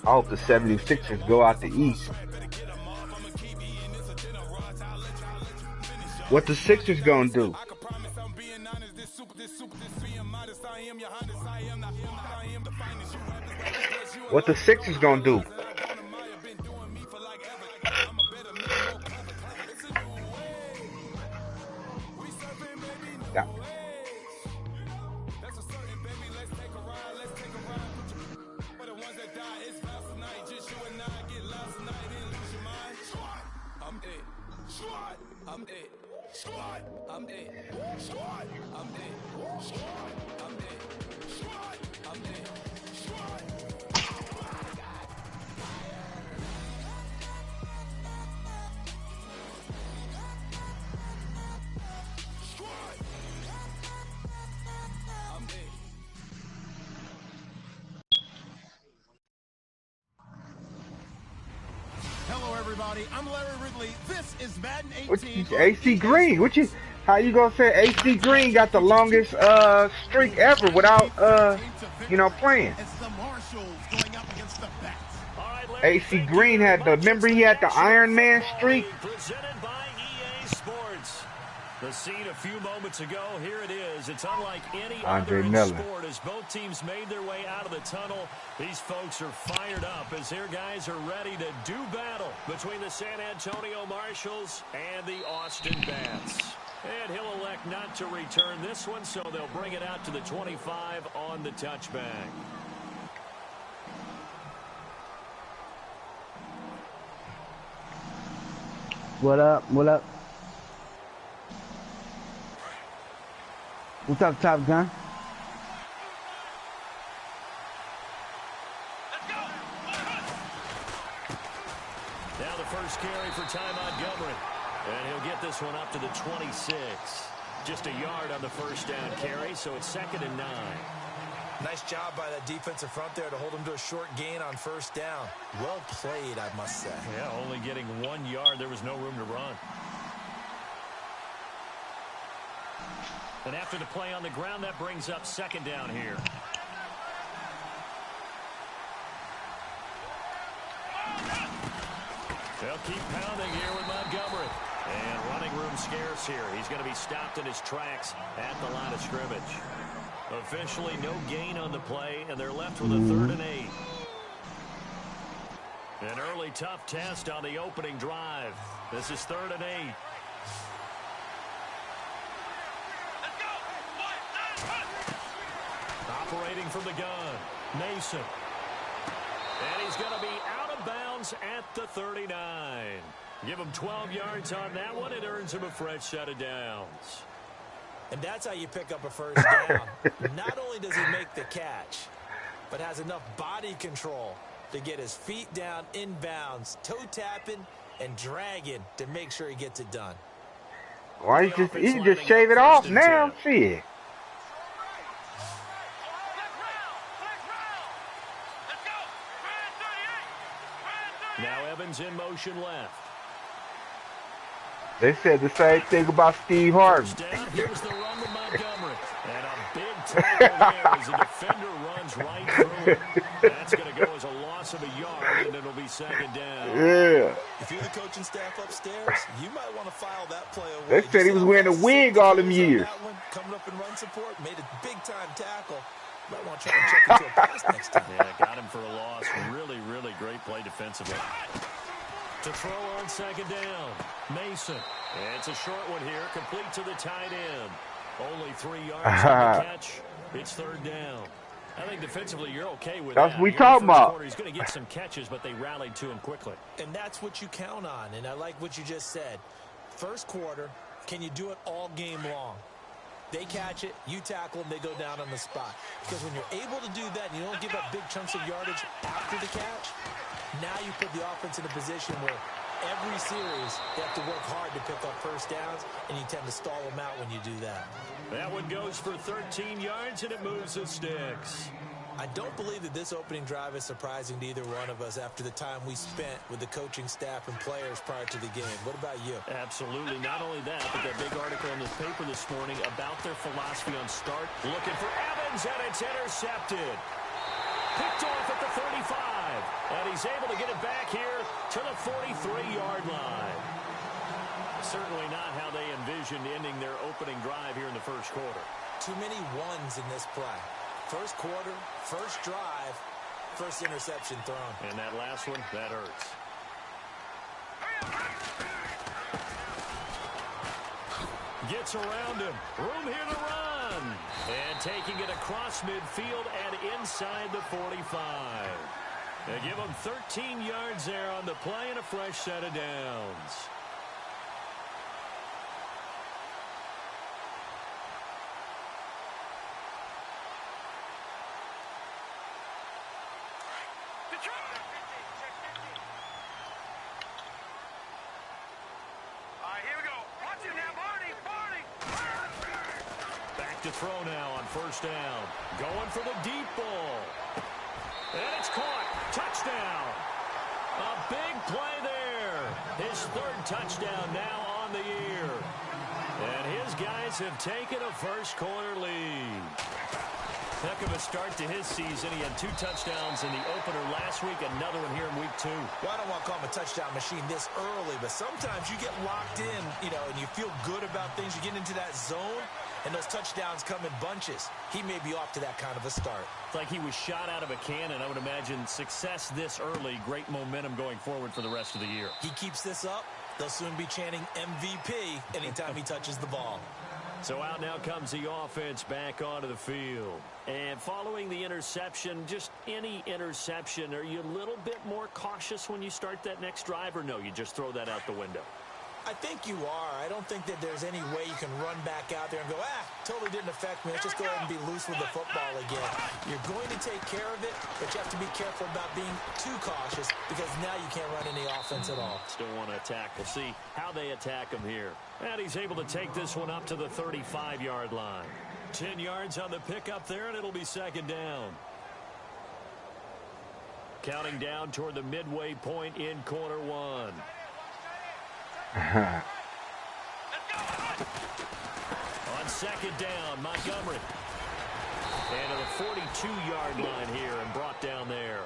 I hope the 76ers go out the East. What the Sixers gonna do? What the Sixers gonna do? Yeah. Hello, everybody. I'm Larry Ridley. This is Madden 18. AC Green. How you gonna say AC Green got the longest streak ever without playing? AC Green had remember he had the Iron Man streak? Presented by EA Sports. The scene a few moments ago, here it is. It's unlike any other in sport as both teams made their way out of the tunnel. These folks are fired up as their guys are ready to do battle between the San Antonio Marshals and the Austin Bats. And he'll elect not to return this one, so they'll bring it out to the 25 on the touchback. What up? What up? What's up, Top Gun? Now the first carry for Ty Montgomery. And he'll get this one up to the 26. Just a yard on the first down carry, so it's 2nd and 9. Nice job by that defensive front there to hold him to a short gain on first down. Well played, I must say. Yeah, only getting 1 yard. There was no room to run. And after the play on the ground, that brings up 2nd down here. They'll keep pounding here with Montgomery. And running room scarce here. He's going to be stopped in his tracks at the line of scrimmage. Officially no gain on the play, and they're left with a 3rd and 8. An early tough test on the opening drive. This is 3rd and 8. Operating from the gun, Mason. And he's going to be out of bounds at the 39. Give him 12 yards on that one. It earns him a fresh set of downs. And that's how you pick up a first down. Not only does he make the catch, but has enough body control to get his feet down in bounds, toe tapping and dragging to make sure he gets it done. Why he can just shave it off now? See. Now Evans in motion left. They said the same thing about Steve Harvey. Here's the run with Montgomery. And a big tackle there as the defender runs right through him. That's going to go as a loss of a yard, and it'll be 2nd down. Yeah. If you're the coaching staff upstairs, you might want to file that play away. They said he was wearing a wig all them years. Coming up in run support, made a big-time tackle. Might want to try and check into a pass next time. Yeah, got him for a loss. Really, really great play defensively. To throw on 2nd down, Mason. And it's a short one here, complete to the tight end. Only 3 yards on the catch. It's 3rd down. I think defensively you're okay with that. That's what we talking about. He's going to get some catches, but they rallied to him quickly. And that's what you count on, and I like what you just said. First quarter, can you do it all game long? They catch it, you tackle them, they go down on the spot. Because when you're able to do that and you don't give up big chunks of yardage after the catch, now you put the offense in a position where every series they have to work hard to pick up first downs, and you tend to stall them out when you do that. That one goes for 13 yards, and it moves the sticks. I don't believe that this opening drive is surprising to either one of us after the time we spent with the coaching staff and players prior to the game. What about you? Absolutely. Not only that, but that big article in the paper this morning about their philosophy on start. Looking for Evans. runs, and it's intercepted. Picked off at the 35. And he's able to get it back here to the 43-yard line. Certainly not how they envisioned ending their opening drive here in the first quarter. Too many ones in this play. First quarter, first drive, first interception thrown. And that last one, that hurts. Gets around him. Room here to run. And taking it across midfield and inside the 45. They give him 13 yards there on the play and a fresh set of downs. To throw now on first down. Going for the deep ball. And it's caught. Touchdown. A big play there. His third touchdown now on the year. And his guys have taken a first quarter lead. Heck of a start to his season. He had 2 touchdowns in the opener last week, another one here in week 2. Well, I don't want to call him a touchdown machine this early, but sometimes you get locked in, and you feel good about things. You get into that zone, and those touchdowns come in bunches. He may be off to that kind of a start. It's like he was shot out of a cannon. I would imagine success this early, great momentum going forward for the rest of the year. He keeps this up, they'll soon be chanting MVP anytime he touches the ball. So out now comes the offense back onto the field. And following the interception, just any interception, are you a little bit more cautious when you start that next drive, or no, you just throw that out the window? I think you are. I don't think that there's any way you can run back out there and go, totally didn't affect me. Let's just go ahead and be loose with the football again. You're going to take care of it, but you have to be careful about being too cautious because now you can't run any offense at all. Still want to attack. We'll see how they attack him here. And he's able to take this one up to the 35-yard line. 10 yards on the pickup there, and it'll be second down. Counting down toward the midway point in quarter one. On second down, Montgomery. And to the 42-yard line here and brought down there.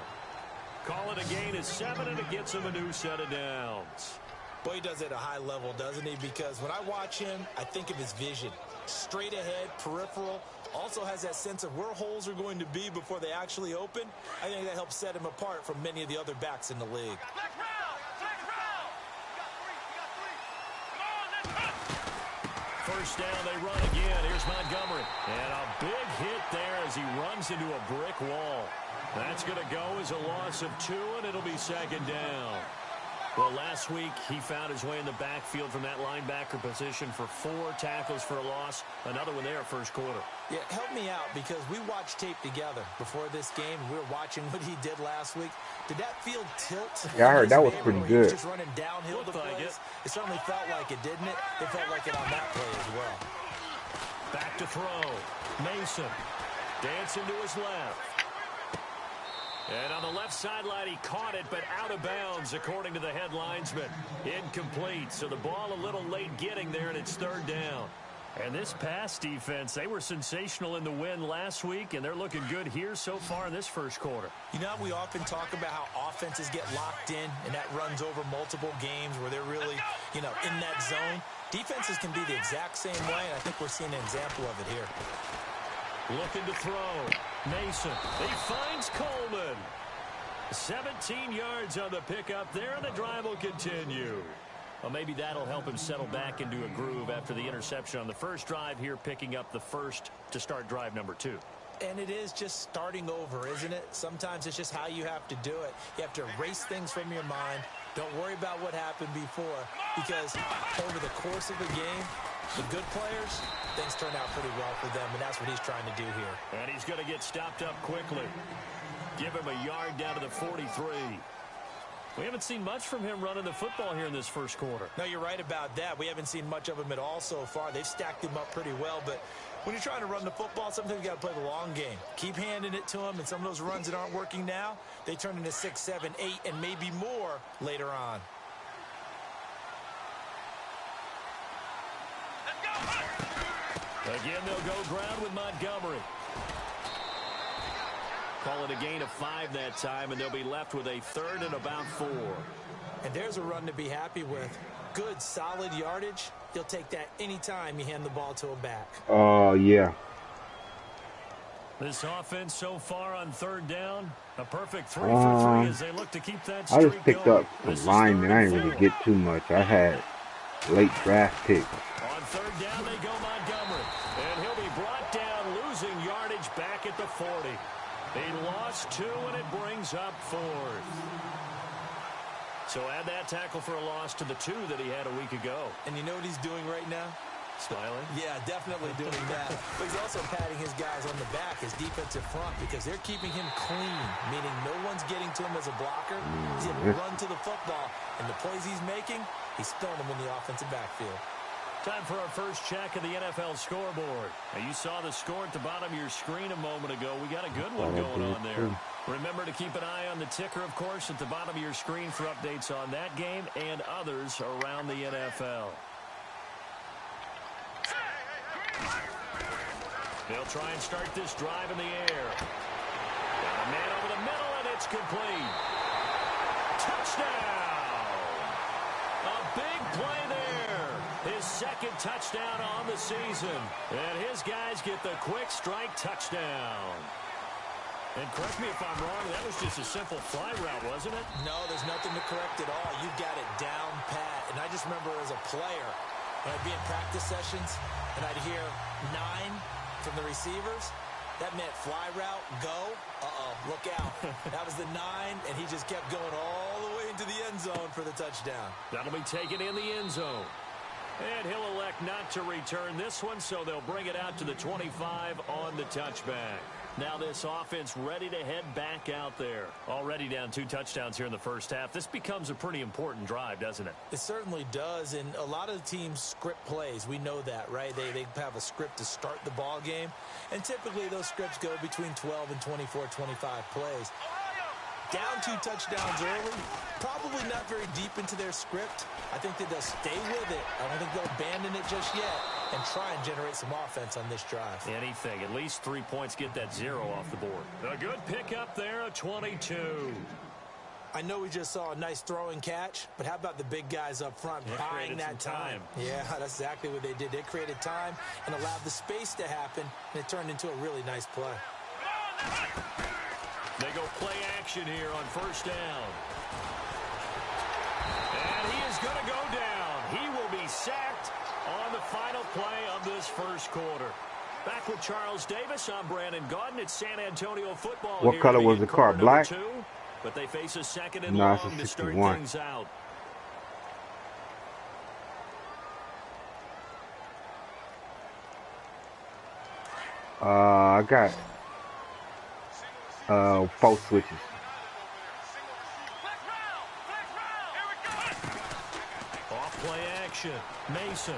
Call it a gain of 7, and it gets him a new set of downs. Boy, he does it at a high level, doesn't he? Because when I watch him, I think of his vision. Straight ahead, peripheral. Also has that sense of where holes are going to be before they actually open. I think that helps set him apart from many of the other backs in the league. First down, they run again. Here's Montgomery. And a big hit there as he runs into a brick wall. That's going to go as a loss of 2, and it'll be second down. Well, last week, he found his way in the backfield from that linebacker position for 4 tackles for a loss. Another one there first quarter. Yeah, help me out because we watched tape together before this game. We were watching what he did last week. Did that field tilt? Yeah, I heard that was pretty good. Just running downhill to plays. It certainly felt like it, didn't it? It felt like it on that play as well. Back to throw. Mason dancing to his left. And on the left sideline, he caught it, but out of bounds, according to the head linesman. Incomplete, so the ball a little late getting there, and it's third down. And this pass defense, they were sensational in the win last week, and they're looking good here so far in this first quarter. You know, we often talk about how offenses get locked in, and that runs over multiple games where they're really, in that zone. Defenses can be the exact same way, and I think we're seeing an example of it here. Looking to throw. Mason. He finds Coleman. 17 yards on the pickup there, and the drive will continue. Well, maybe that'll help him settle back into a groove after the interception on the first drive here, picking up the first to start drive number 2. And it is just starting over, isn't it? Sometimes it's just how you have to do it. You have to erase things from your mind. Don't worry about what happened before, because over the course of the game, the good players, things turn out pretty well for them, and that's what he's trying to do here. And he's going to get stopped up quickly. Give him a yard down to the 43. We haven't seen much from him running the football here in this first quarter. No, you're right about that. We haven't seen much of him at all so far. They've stacked him up pretty well, but when you're trying to run the football, sometimes you got to play the long game. Keep handing it to him, and some of those runs that aren't working now, they turn into 6, 7, 8, and maybe more later on. Again, they'll go ground with Montgomery. Call it a gain of 5 that time, and they'll be left with a 3rd and about 4. And there's a run to be happy with. Good, solid yardage. You'll take that anytime you hand the ball to a back. Oh, yeah. This offense so far on 3rd down, a perfect 3 for 3 as they look to keep that streak I just picked going. up some linemen. I didn't really get too much. I had late draft picks. On 3rd down, they go Montgomery. And he'll be brought down, losing yardage back at the 40. He lost 2, and it brings up 4th. So add that tackle for a loss to the 2 that he had a week ago. And you know what he's doing right now? Smiling? Yeah, definitely doing that. But he's also patting his guys on the back, his defensive front, because they're keeping him clean, meaning no one's getting to him as a blocker. He's going to run to the football, and the plays he's making, he's throwing them in the offensive backfield. Time for our first check of the NFL scoreboard. Now, you saw the score at the bottom of your screen a moment ago. We got a good one going on there. Remember to keep an eye on the ticker, of course, at the bottom of your screen for updates on that game and others around the NFL. They'll try and start this drive in the air. Got a man over the middle, and it's complete. Touchdown! A big play there. His 2nd touchdown on the season. And his guys get the quick strike touchdown. And correct me if I'm wrong, that was just a simple fly route, wasn't it? No, there's nothing to correct at all. You've got it down pat. And I just remember as a player, when I'd be in practice sessions, and I'd hear 9 from the receivers, that meant fly route, go, look out. That was the 9, and he just kept going all the way into the end zone for the touchdown. That'll be taken in the end zone. And he'll elect not to return this one, so they'll bring it out to the 25 on the touchback. Now this offense ready to head back out there. Already down 2 touchdowns here in the first half. This becomes a pretty important drive, doesn't it? It certainly does, and a lot of the teams script plays. We know that, right? They have a script to start the ball game, and typically those scripts go between 12 and 24, 25 plays. Down 2 touchdowns early, probably not very deep into their script. I think that they'll stay with it. I don't think they'll abandon it just yet and try and generate some offense on this drive. Anything. At least 3 points, get that 0 off the board. A good pickup there, a 22. I know we just saw a nice throwing catch, but how about the big guys up front buying that time? Yeah, that's exactly what they did. They created time and allowed the space to happen, and it turned into a really nice play. They go play action here on 1st down. And he is going to go down. He will be sacked on the final play of this first quarter. Back with Charles Davis, I'm Brandon Gaudin. It's San Antonio football. What color was the car? Black? 2, but they face a 2nd and long to start things out. I got 4 switches. Off play action. Mason.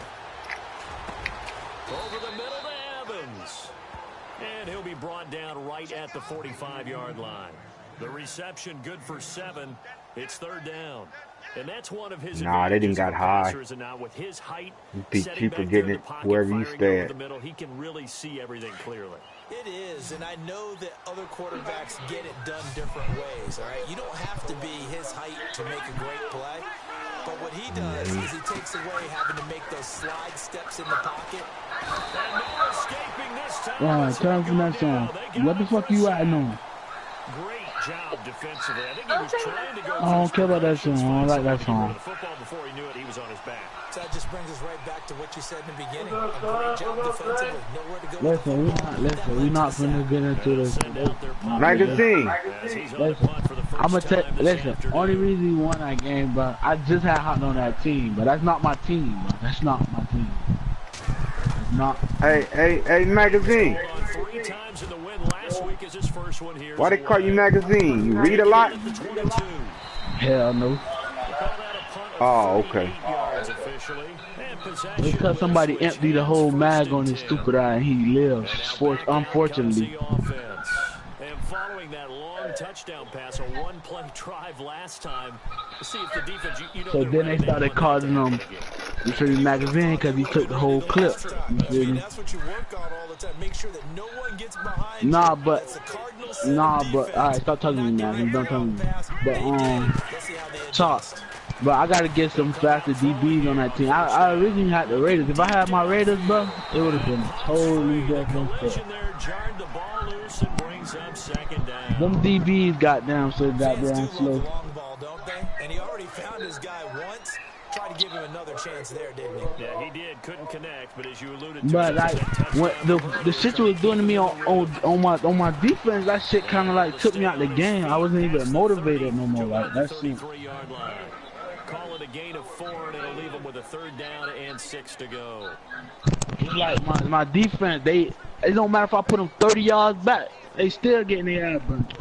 Over the middle to Evans. And he'll be brought down right at the 45-yard line. The reception good for 7. It's 3rd down. And that's one of his Nah, they didn't got high. Now with his height, It'd be cheaper getting it wherever you stay at. the middle, he can really see everything clearly. It is, and I know that other quarterbacks get it done different ways, all right? You don't have to be his height to make a great play. But what he does is he takes away having to make those slide steps in the pocket. And no escaping this time. Turn from that song. What the fuck you riding on? Great job defensively. I think he was trying to go. I don't care about that song. I don't like that song. The football before he knew it, he was on his back. So that just brings us right back to what you said in the beginning. A great job defensively. Nowhere to go. Listen, we're not finna get into this. Magazine. Listen, only reason he won that game, but I just had Hot on that team, but that's not my team, bro. That's not my team. It's not. Hey, Magazine. Why they call you Magazine? You read a lot? Hell no. Oh, okay. Because somebody emptied the whole mag on his stupid eye and he lives, unfortunately. And following that long touchdown pass, a one-play drive last time, to see if the defense, so then they started calling him the Magazine because he took the whole clip. You feel me? That's what you work on all the time. Make sure that no one gets behind nah, but Nah, but alright, stop telling me, man. Don't tell me. But talk. But I gotta get some faster DBs on that team. I originally had the Raiders. If I had my Raiders, bro, it would have been a totally different story. Them DBs goddamn so goddamn slow. Long ball, don't they? And he already found his guy once. Tried to give him another chance there, didn't he? Yeah, he did. Couldn't connect, but as you alluded to, but like when the shit you was doing to me on my defense, that shit kind of like took me out the game. I wasn't even motivated no more. Like that shit. Call it a gain of 4, and it'll leave them with a 3rd down and 6 to go. It's like my defense. It don't matter if I put them 30 yards back. They still getting their ass burnt.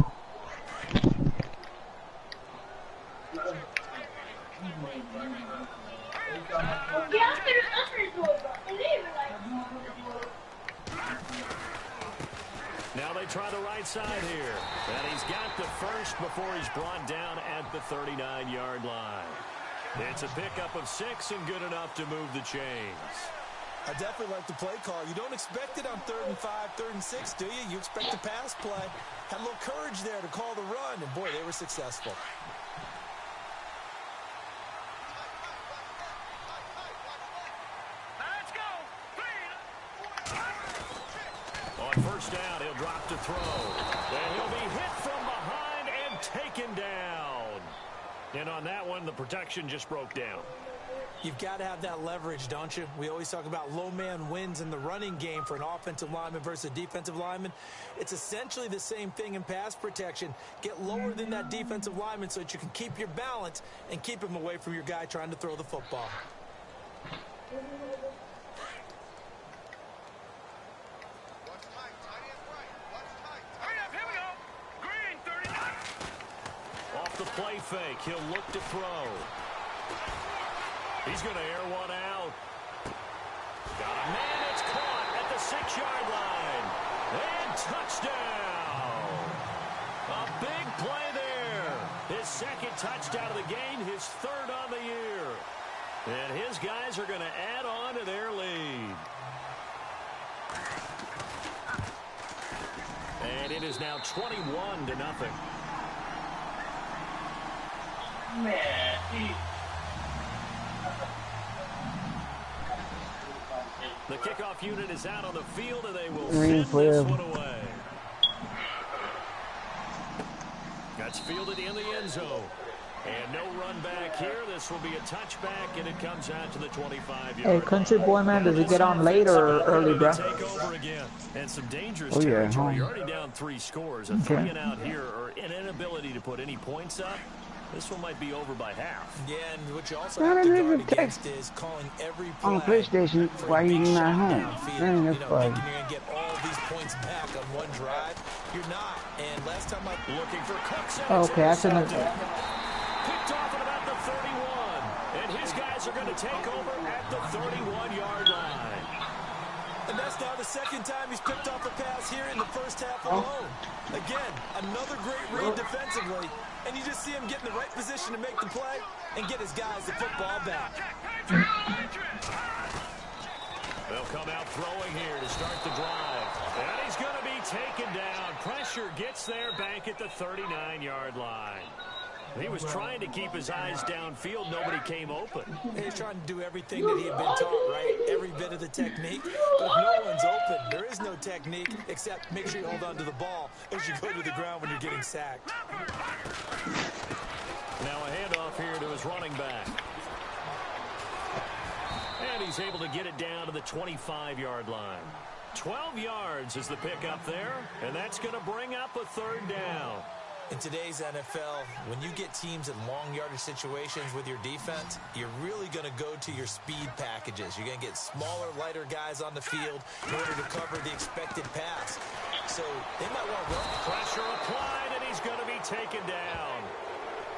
Now they try the right side here. And he's got the first before he's brought down at the 39-yard line. It's a pickup of 6 and good enough to move the chains. I definitely like the play call. You don't expect it on 3rd and 5, 3rd and 6, do you? You expect a pass play. Had a little courage there to call the run, and boy, they were successful. On first down, he'll drop to throw. And he'll be hit from behind and taken down. And on that one, the protection just broke down. You've got to have that leverage, don't you? We always talk about low man wins in the running game for an offensive lineman versus a defensive lineman. It's essentially the same thing in pass protection. Get lower than that defensive lineman so that you can keep your balance and keep him away from your guy trying to throw the football. Off the play fake, he'll look to throw. He's going to air one out. Got a man that's caught at the 6-yard line. And touchdown. A big play there. His 2nd touchdown of the game, his 3rd on the year. And his guys are going to add on to their lead. And it is now 21-0. The kickoff unit is out on the field, and they will send this one away. That's fielded in the end zone. And no run back here. This will be a touchback, and it comes out to the 25-yard line. Hey, country boy, man, does it get on late or early, bro? Take over again. And some dangerous territory. You're already down 3 scores. A 3 and out here, or an inability to put any points up. This one might be over by half. Yeah, and what you also have to guard against is calling every play on PlayStation while you're not home. Thinking you're going to get all these points back on one drive. You're not. And last time I looking for Cooks. Okay, that's enough. Picked off at about the 31. And his guys are going to take over at the 31-yard line. And that's now the 2nd time he's picked off a pass here in the first half alone. Again, another great read defensively. And you just see him get in the right position to make the play and get his guys the football back. They'll come out throwing here to start the drive. And he's going to be taken down. Pressure gets there back at the 39-yard line. He was trying to keep his eyes downfield. Nobody came open. He's trying to do everything that he had been taught, right? Every bit of the technique. But if no one's open, there is no technique except make sure you hold on to the ball as you go to the ground when you're getting sacked. Now a handoff here to his running back. And he's able to get it down to the 25-yard line. 12 yards is the pickup there, and that's going to bring up a 3rd down. In today's NFL, when you get teams in long yardage situations with your defense, you're really going to go to your speed packages. You're going to get smaller, lighter guys on the field in order to cover the expected pass. So they might want to run. Pressure applied, and he's going to be taken down.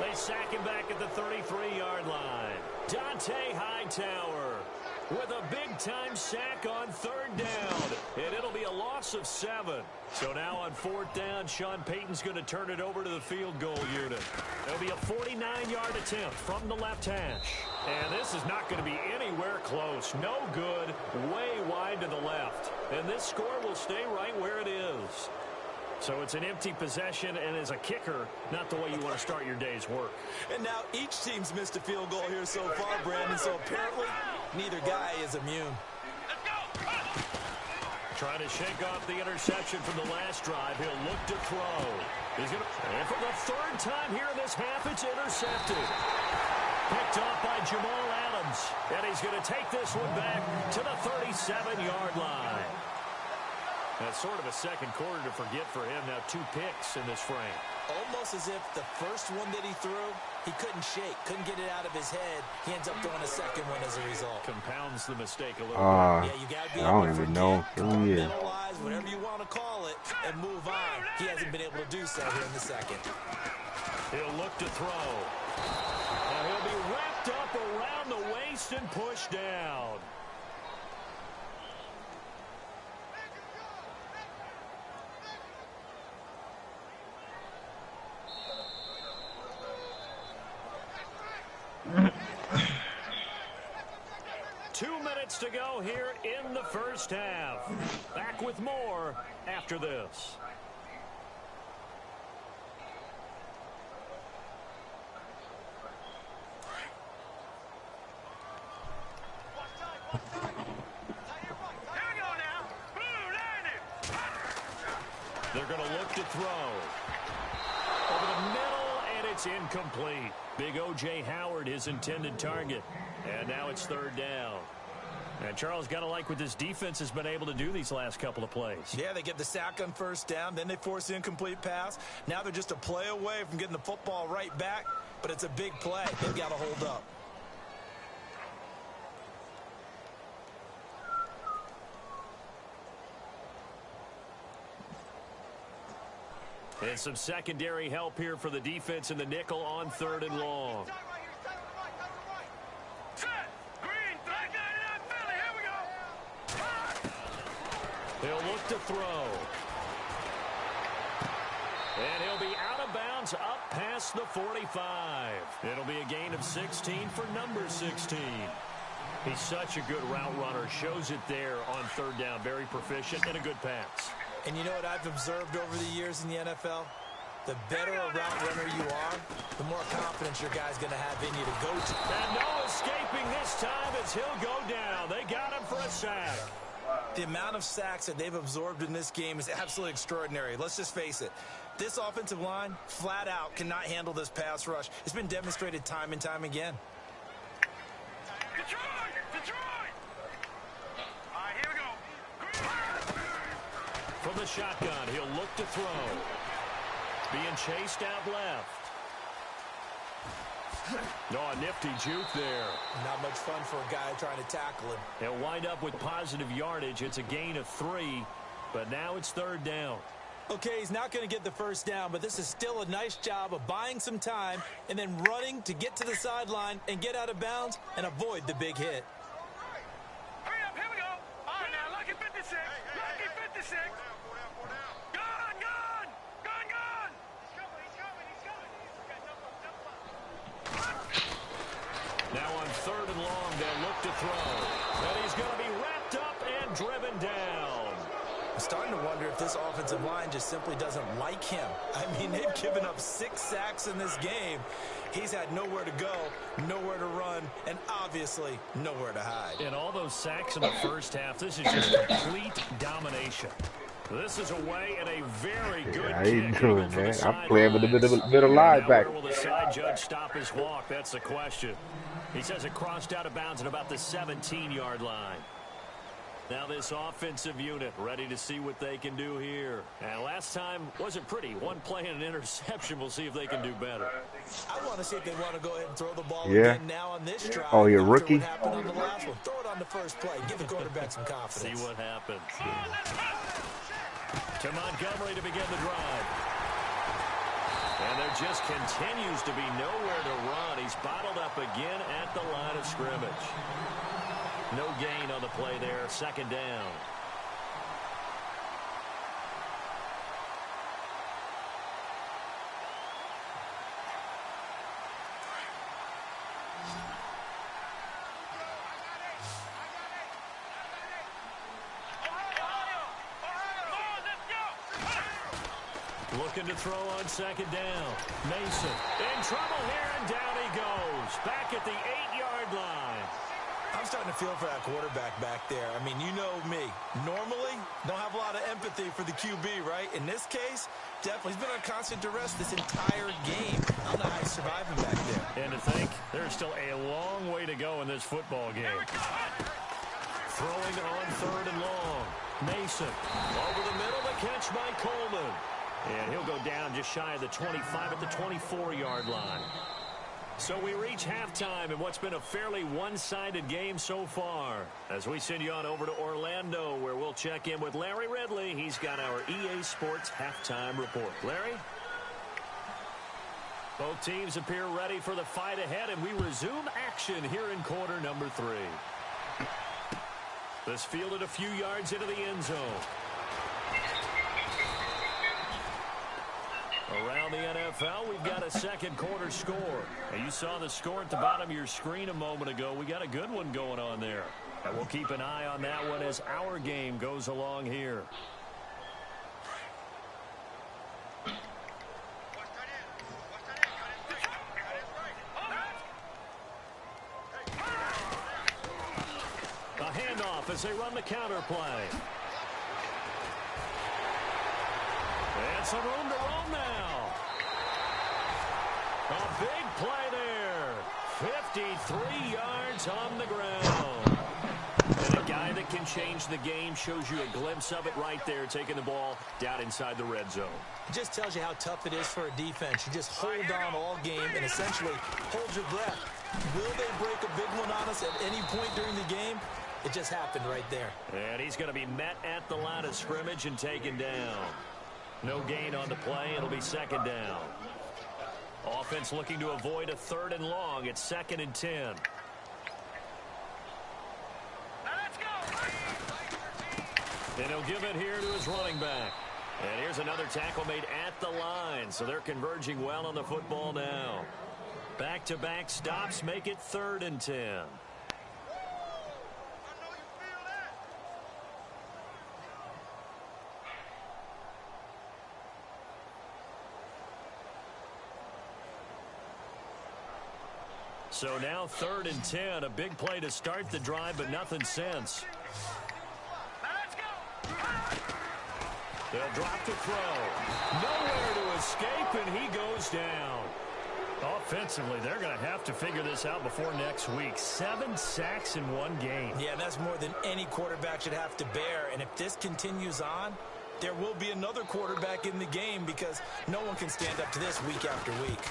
They sack him back at the 33-yard line. Dante Hightower with a big-time sack on 3rd down. And it'll be a loss of 7. So now on 4th down, Sean Payton's going to turn it over to the field goal unit. It'll be a 49-yard attempt from the left hash. And this is not going to be anywhere close. No good, way wide to the left. And this score will stay right where it is. So it's an empty possession, and as a kicker, not the way you want to start your day's work. And now each team's missed a field goal here so far, Brandon, so apparently neither guy is immune. Trying to shake off the interception from the last drive. He'll look to throw. He's going to, and for the third time here in this half, it's intercepted. Picked off by Jamal Adams. And he's going to take this one back to the 37-yard line. That's sort of a second quarter to forget for him. Now 2 picks in this frame. Almost as if the first one that he threw, he couldn't shake, couldn't get it out of his head. He ends up throwing a second one as a result. Compounds the mistake a little bit. Yeah, you gotta be I don't even know who he is. Whatever you want to call it, and move on. He hasn't been able to do so here in the second. He'll look to throw. Now he'll be wrapped up around the waist and pushed down. To go here in the first half. Back with more after this. They're going to look to throw. Over the middle, and it's incomplete. Big O.J. Howard, his intended target. And now it's third down. And Charles, got to like what this defense has been able to do these last couple of plays. Yeah, they get the sack on first down, then they force the incomplete pass. Now they're just a play away from getting the football right back, but it's a big play. They've got to hold up. And some secondary help here for the defense in the nickel on 3rd and long. He'll look to throw. And he'll be out of bounds up past the 45. It'll be a gain of 16 for number 16. He's such a good route runner. Shows it there on 3rd down. Very proficient and a good pass. And you know what I've observed over the years in the NFL? The better a route runner you are, the more confidence your guy's going to have in you to go to. And no escaping this time as he'll go down. They got him for a sack. The amount of sacks that they've absorbed in this game is absolutely extraordinary. Let's just face it. This offensive line, flat out, cannot handle this pass rush. It's been demonstrated time and time again. Detroit! All right, here we go. From the shotgun, he'll look to throw. Being chased out left. No, a nifty juke there. Not much fun for a guy trying to tackle him. He'll wind up with positive yardage. It's a gain of 3, but now it's 3rd down. Okay, he's not going to get the first down, but this is still a nice job of buying some time and then running to get to the sideline and get out of bounds and avoid the big hit. Hurry up, here we go. All right, now, lucky 56. Lucky 56. Now on 3rd and long, they'll look to throw. And he's going to be wrapped up and driven down. I'm starting to wonder if this offensive line just simply doesn't like him. I mean, they've given up 6 sacks in this game. He's had nowhere to go, nowhere to run, and obviously nowhere to hide. And all those sacks in the first half, this is just complete domination. This is away and a very good how you kick. doing, man? I'm playing with a bit of linebacker. Where will the side judge stop his walk? That's the question. He says it crossed out of bounds at about the 17-yard line. Now this offensive unit ready to see what they can do here. And last time wasn't pretty. One play and an interception. We'll see if they can do better. I want to see if they want to go ahead and throw the ball yeah. again now on this drive. Oh, you're a rookie? What happened on the last one. Throw it on the first play. Give the quarterback some confidence. See what happens. To Montgomery to begin the drive. And there just continues to be nowhere to run. He's bottled up again at the line of scrimmage. No gain on the play there. 2nd down. Looking to throw on second down. Mason in trouble here, and down he goes. Back at the 8-yard line. I'm starting to feel for that quarterback back there. I mean, you know me. Normally, don't have a lot of empathy for the QB, right? In this case, definitely. He's been on constant duress this entire game. I don't know how he's surviving back there. And to think, there's still a long way to go in this football game. Throwing on third and long. Mason over the middle, the catch by Coleman. And he'll go down just shy of the 25 at the 24-yard line. So we reach halftime in what's been a fairly one-sided game so far. As we send you on over to Orlando, where we'll check in with Larry Ridley. He's got our EA Sports halftime report. Larry? Both teams appear ready for the fight ahead, and we resume action here in quarter number 3. This fielded a few yards into the end zone. Around the NFL, we've got a second quarter score. And you saw the score at the bottom of your screen a moment ago. We got a good one going on there. And we'll keep an eye on that one as our game goes along here. A handoff as they run the counter play. And some room to roam now. A big play there. 53 yards on the ground. And a guy that can change the game shows you a glimpse of it right there, taking the ball down inside the red zone. It just tells you how tough it is for a defense. You just hold on all game and essentially hold your breath. Will they break a big one on us at any point during the game? It just happened right there. And he's going to be met at the line of scrimmage and taken down. No gain on the play. It'll be second down. Offense looking to avoid a third and long. It's 2nd and 10. Let's go. And he'll give it here to his running back. And here's another tackle made at the line. So they're converging well on the football now. Back-to-back stops make it 3rd and 10. So now 3rd and 10, a big play to start the drive, but nothing since. Let's go. They'll drop the throw. Nowhere to escape, and he goes down. Offensively, they're going to have to figure this out before next week. 7 sacks in one game. Yeah, that's more than any quarterback should have to bear. And if this continues on, there will be another quarterback in the game because no one can stand up to this week after week.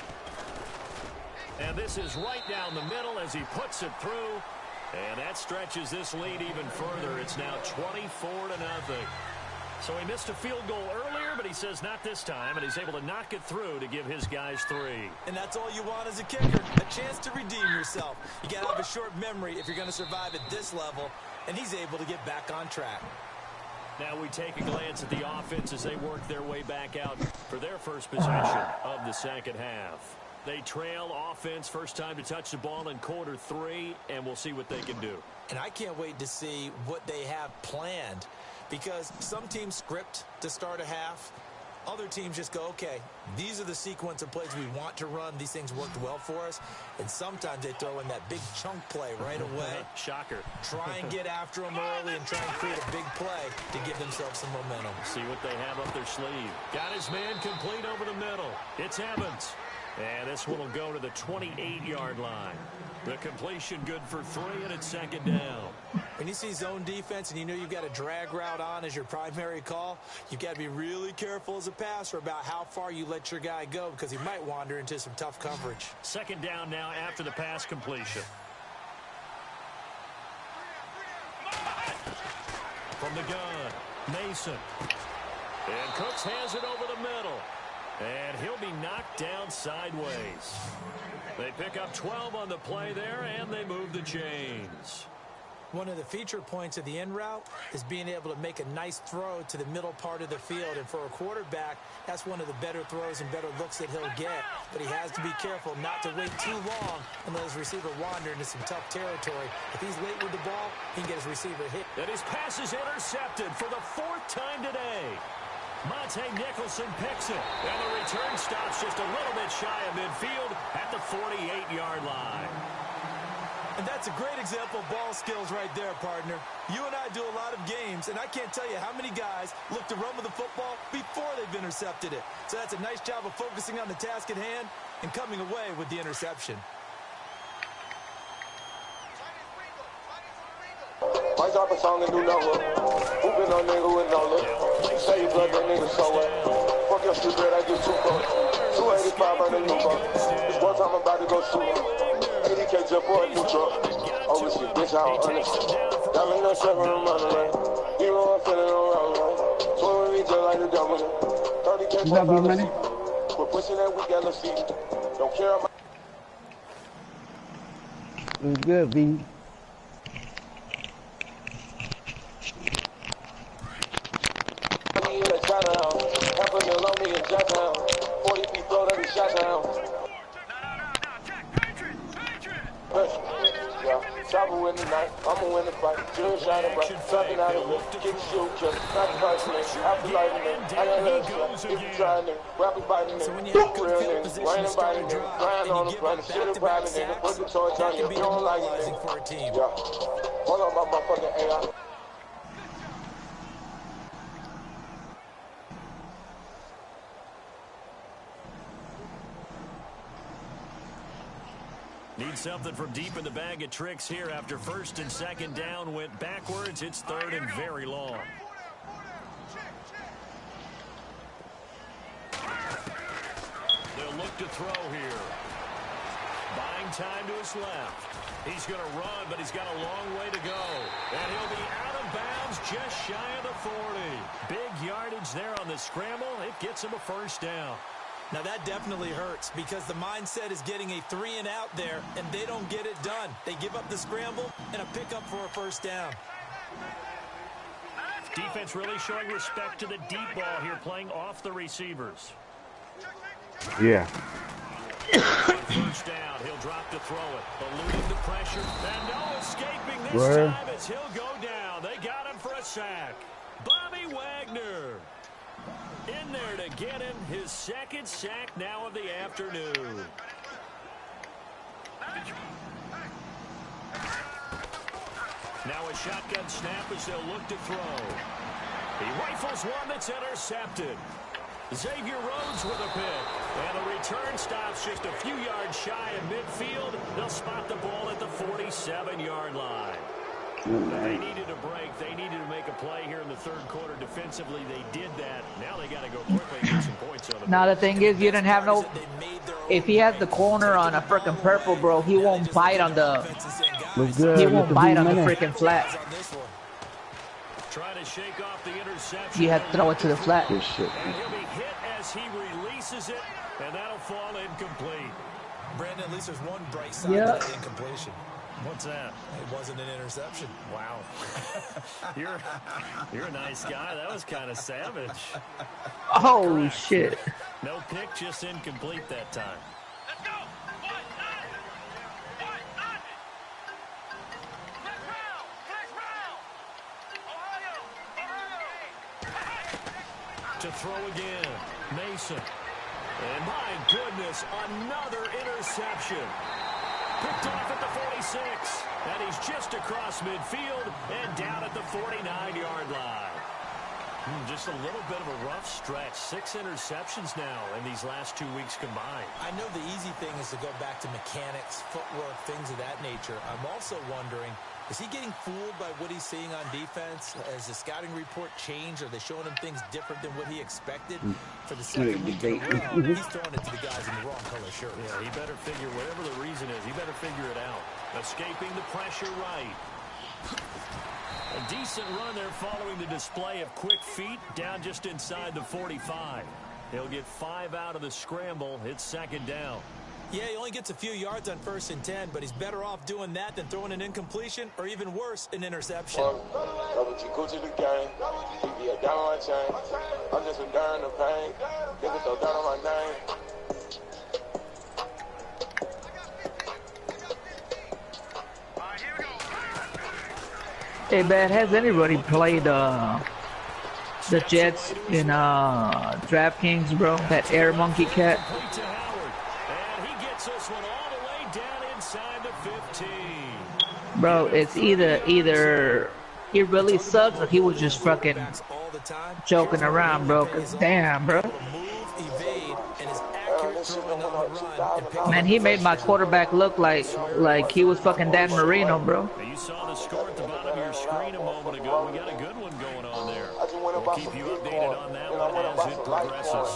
And this is right down the middle as he puts it through. And that stretches this lead even further. It's now 24-0. So he missed a field goal earlier, but he says not this time, and he's able to knock it through to give his guys 3. And that's all you want as a kicker, a chance to redeem yourself. You got to have a short memory if you're going to survive at this level, and he's able to get back on track. Now we take a glance at the offense as they work their way back out for their first possession of the second half. They trail offense, first time to touch the ball in quarter 3, and we'll see what they can do. And I can't wait to see what they have planned because some teams script to start a half. Other teams just go, okay, these are the sequence of plays we want to run. These things worked well for us. And sometimes they throw in that big chunk play right away. Shocker. Try and get after them early and try and create a big play to give themselves some momentum. See what they have up their sleeve. Got his man complete over the middle. It's Evans. And this one will go to the 28-yard line. The completion good for 3, and it's second down. When you see zone defense and you know you've got a drag route on as your primary call, you've got to be really careful as a passer about how far you let your guy go because he might wander into some tough coverage. Second down now after the pass completion. From the gun, Mason. And Cooks has it over the middle. And he'll be knocked down sideways. They pick up 12 on the play there, and they move the chains. One of the feature points of the in route is being able to make a nice throw to the middle part of the field. And for a quarterback, that's one of the better throws and better looks that he'll get. But he has to be careful not to wait too long and let his receiver wander into some tough territory. If he's late with the ball, he can get his receiver hit. And his pass is intercepted for the 4th time today. Nicholson picks it, and the return stops just a little bit shy of midfield at the 48-yard line. And that's a great example of ball skills right there, partner. You and I do a lot of games, and I can't tell you how many guys look to run with the football before they've intercepted it. So that's a nice job of focusing on the task at hand and coming away with the interception. My drop a song and do no look. Hooping on nigga with no look. Say you blood that nigga so what? Fuck your stupid, I get 2 bucks. 285 on the new buck. This one time I'm about to go shoot. 80K jump for a new truck. Oh, shit, bitch, I don't understand. That ain't no shit when I'm running, man. You know I'm feeling around, man. Swimming me just like the devil. 30K for a dollar. We're pushing that week at the feet. Don't care about. It was good, B. Half a mil on me and jack down. 40 feet throw that he shot down. Yeah, travel with the night, I'ma win the fight. June shining bright, something out of it. Kick, shoot, kill, not the price of it. After lighting it, I got love shit. If you trying it, rapid biting it. Real nigga, raining biting it. Grind on the front, shit and private nigga. Put the torch on you if you don't like it, nigga. Yeah, hold on my motherfucking AI. Need something from deep in the bag of tricks here after first and second down went backwards. It's third and very long. They'll look to throw here. Buying time to his left. He's going to run, but he's got a long way to go. And he'll be out of bounds just shy of the 40. Big yardage there on the scramble. It gets him a first down. Now that definitely hurts because the mindset is getting a 3 and out there, and they don't get it done. They give up the scramble and a pickup for a first down. Defense really showing respect to the deep ball here, playing off the receivers. Yeah. First down, he'll drop to throw it, eluding the pressure, and no escaping this time as he'll go down. They got him for a sack. Bobby Wagner in there to get him his second sack now of the afternoon. Now a shotgun snap as they'll look to throw. He rifles one that's intercepted. Xavier Rhodes with a pick. And the return stops just a few yards shy of midfield. They'll spot the ball at the 47-yard line. They needed a break. They needed to make a play here in the third quarter. Defensively, they did that. Now they got to go quickly and get some points on the board. Now the thing is, you didn't have no. If he has the corner on a freaking purple, bro, he won't bite on the. He won't bite on the freaking flat. Trying to shake off the interception. You have to throw it to the flat. And he'll be hit as he releases it, and that'll fall incomplete. Brandon, at least there's one bright side to that incompletion. What's that? It wasn't an interception. Wow. You're a nice guy. That was kind of savage. Oh, shit. No pick, just incomplete that time. Let's go. To throw again. Mason. And my goodness, another interception. Picked off at the 46, and he's just across midfield and down at the 49-yard line. Just a little bit of a rough stretch. 6 interceptions now in these last 2 weeks combined. I know the easy thing is to go back to mechanics, footwork, things of that nature. I'm also wondering, is he getting fooled by what he's seeing on defense? Has the scouting report changed? Are they showing him things different than what he expected? For the second week in a row, he's throwing it to the guys in the wrong color shirts. Yeah, he better figure, whatever the reason is, he better figure it out. Escaping the pressure right. A decent run there following the display of quick feet down just inside the 45. He'll get 5 out of the scramble. It's second down. Yeah, he only gets a few yards on 1st and 10, but he's better off doing that than throwing an incompletion or even worse, an interception. Double G Gucci the game. He be down on my chain. I'm just enduring the pain. Niggas throw down on my name. Hey, man, has anybody played the Jets in DraftKings, bro. That air monkey cat. And he gets this one all the way down inside the 15. Bro, it's either he really sucks or he was just fucking joking around, bro. Cause damn, bro. Man, he made my quarterback look like he was fucking Dan Marino, bro. You saw the score at the bottom of your screen a moment ago. We got a good one going on there. We'll keep you updated on that one as it progresses.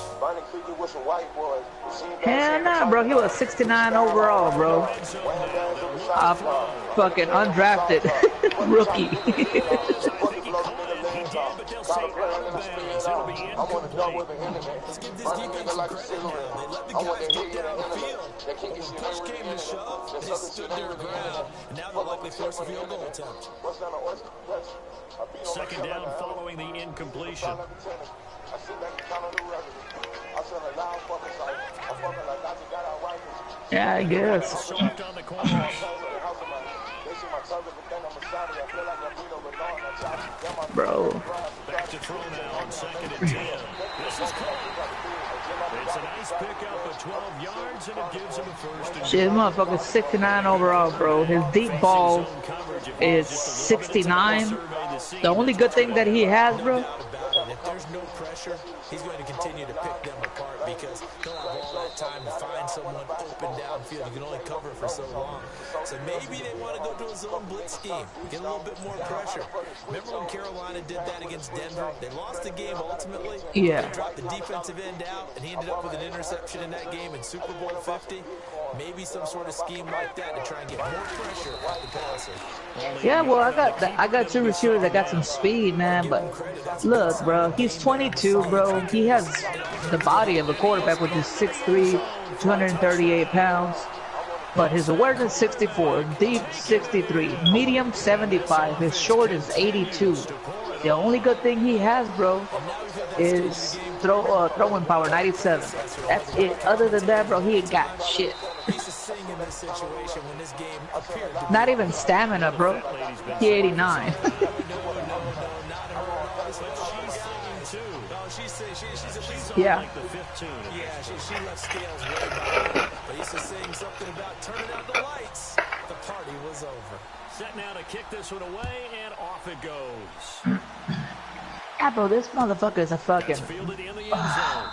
Hell nah, bro. He was 69 overall, bro. Fucking undrafted rookie. Let's give this defense some credit here. They let the guys get down the field. When push came to shove, they stood their ground. And now they'll likely force a field goal attempt. Second down following the incompletion. Yeah, I guess. Bro. Back to throw now on 2nd and 10. This is caught. It's a nice pickup of 12 yards, and it gives him a first and Shit, motherfucker, 69 overall, bro. His deep ball is 69. The only good thing that he has, bro. If there's no pressure, he's going to continue to pick them apart because he'll have all that time to find someone open downfield. You can only cover for so long. So maybe they want to go to a zone blitz scheme, get a little bit more pressure. Remember when Carolina did that against Denver? They lost the game ultimately. Yeah. They dropped the defensive end out, and he ended up with an interception in that game in Super Bowl 50. Maybe some sort of scheme like that to try and get more pressure at the passer. Yeah, well, I got two receivers that got some speed, man. But look, bro, he's 22, bro. He has the body of a quarterback, which is 6'3", 238 pounds. But his awareness 64, deep 63, medium 75. His short is 82. The only good thing he has, bro, is throwing power 97. That's it. Other than that, bro, he ain't got shit. Not even stamina, bro. He 89. Yeah. Yeah, she left scales way behind. But he's just saying something about turning out the lights. The party was over. Set now to kick this one away, and off it goes. Yeah, bro, this motherfucker is a fucking... Fielded in the end zone.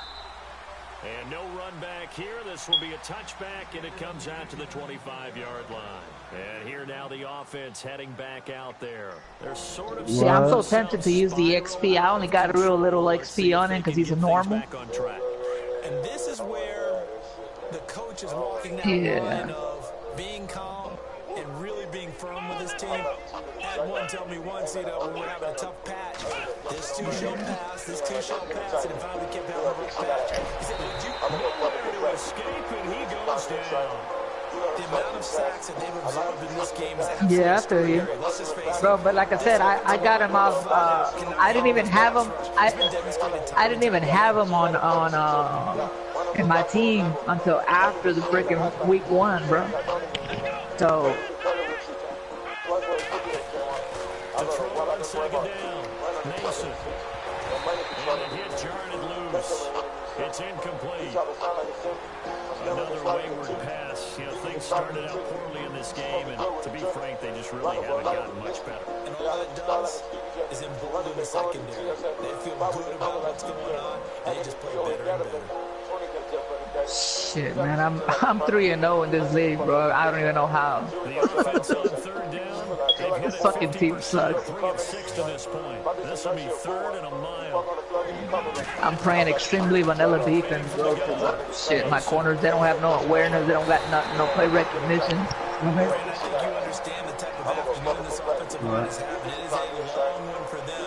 And no run back here. This will be a touchback, and it comes out to the 25-yard line. And here now the offense heading back out there. They're sort of... See, I'm so tempted to use the XP. I only got a real little XP on him because he's a normal. And this is where the coach is walking that line of being calm and really being firm with his team. Had one tell me once, when we're having a tough patch, this two shall pass, this two shall pass, and if I would keep having a rough patch, he said, would you nowhere to escape, and he goes down. The amount of sacks that they've observed in this game is I feel you. Bro, but like I said, I got him off, I didn't even have him, I didn't even have him on in my team until after the freaking week 1, bro. So... Second down, Mason. And it hit Jarned loose. It's incomplete. Another wayward pass. Things started out poorly in this game, and to be frank, they just really haven't gotten much better. And all that does is embolden the secondary. They feel good about what's going on, and they just play better and better. Shit, man, I'm 3-0 in this league, bro. I don't even know how. The offense on third down. This fucking team sucks. 3 of 6 to this point. This will be 3rd and a mile. I'm playing extremely vanilla defense, bro. Shit, my corners, they don't have no awareness. They don't got nothing, no play recognition. I think you understand the type of afternoon this offensive line is having. It is a long one for them.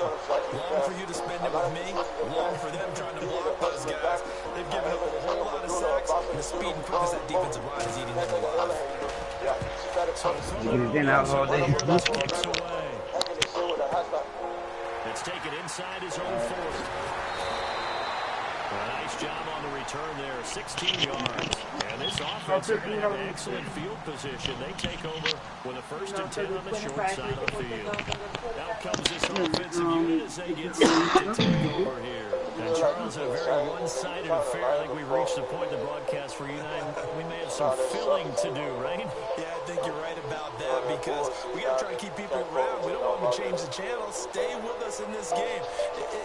Long for you to spend it with me. Long for them trying to block those guys. They've given up a whole lot of sacks, and the speed and quickness that defensive line is eating them alive. You've been out all day. It's taken inside his own 40. Nice job on the return there, 16 yards. And this offense is in excellent field position. They take over with a 1st and 10 on the short side of the field. Out comes this offensive unit as they get set to take over here. And Charles, a very one-sided affair. I think we reached the point in the broadcast for you and I. We may have some filling to do, right? Yeah, I think you're right about that because we got to try to keep people around. We don't want them to change the channel. Stay with us in this game.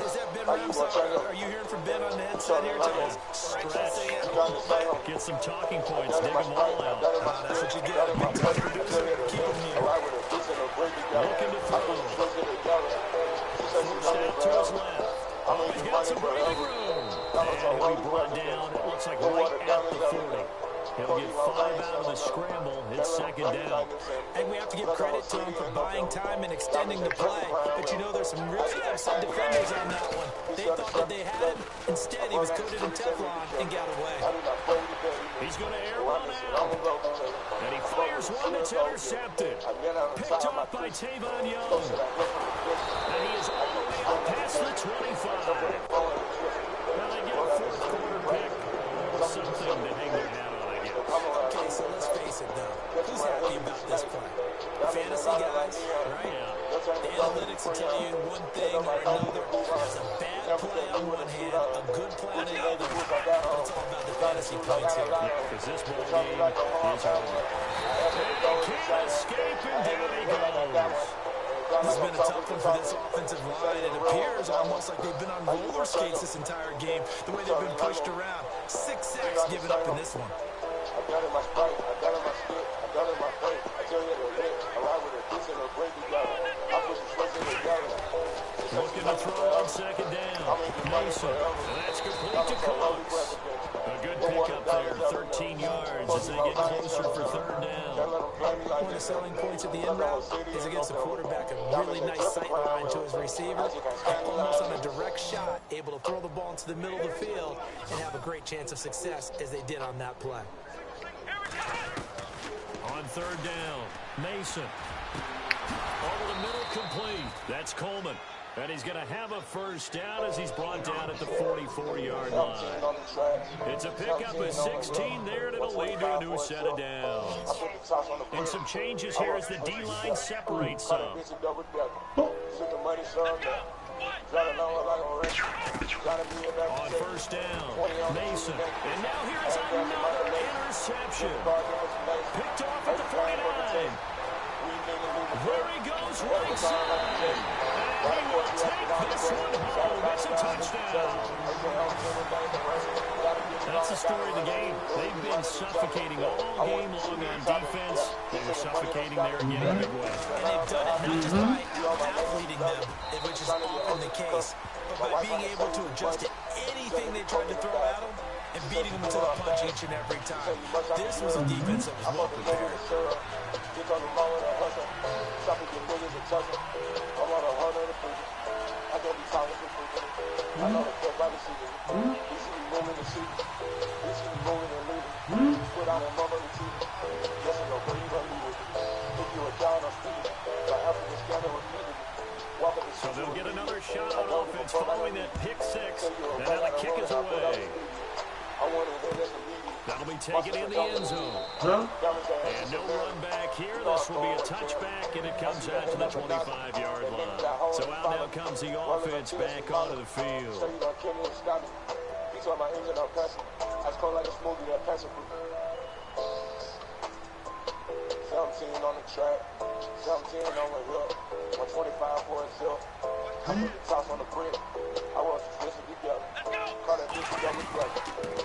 Is that Ben Ramsey? Are you hearing from Ben on the headset here today? Stretch. Get some talking points. Dig them all out. That's what you get. Big time producer. Keep them here. Looking to throw. First out to his left. He's got some breathing room. And he'll be brought down, it looks like right at the 40. He'll get 5 out of the scramble. It's 2nd down. And we have to give credit to him for buying time and extending the play. But you know there's some really upset defenders on that one. They thought that they had him. Instead, he was coated in Teflon and got away. He's going to air one out. And he fires one that's intercepted. Picked off by Tavon Young. And he is all the way up past the 25. Now they get a 4th quarter pick. Something to hang their hat on, I guess. Okay, so let's face it, though. Who's happy about this play? Fantasy guys, right? Yeah. The analytics will tell you one thing or another. There's a bad play on one hand, a good play on the other. But it's all about the fantasy points here. Yeah, because this ball game is over. They can't escape, and down he goes. This has been a tough one for this offensive line. It appears almost like they've been on roller skates this entire game, the way they've been pushed around. 6 sacks given up in this one. Looking to throw on 2nd down. Mason, and that's complete to Cooks. A good pickup there, 13 yards as they get closer for 3rd down. One of the selling points of the end route is against the quarterback, a really nice sight line to his receiver, almost on a direct shot, able to throw the ball into the middle of the field and have a great chance of success as they did on that play. On 3rd down, Mason. Over the middle, complete. That's Coleman. And he's going to have a 1st down as he's brought down at the 44-yard line. It's a pickup of 16 there, and it'll lead to a new set of downs. And some changes here as the D-line separates some. On 1st down, Mason. And now here's another interception. Picked off at the 49. There he goes, right side. And he will take this one home. It's a touchdown. That's the story of the game. They've been suffocating all game long on defense. They were suffocating there again in a big way. And they've done it not just by out-athleting them, which is often the case, but by being able to adjust to anything they tried to throw at them and beating them to the punch each and every time. This was a defense that was well prepared. So they'll get another shot on offense following that pick 6. And now the kick is away. That'll be taken in the end zone. And no run back here. This will be a touchback, and it comes out to the 25-yard line. So out now comes the offense back onto the field. On the track, 17 on the hook, 125 for a zip. Toss on the brick. I was supposed to be together.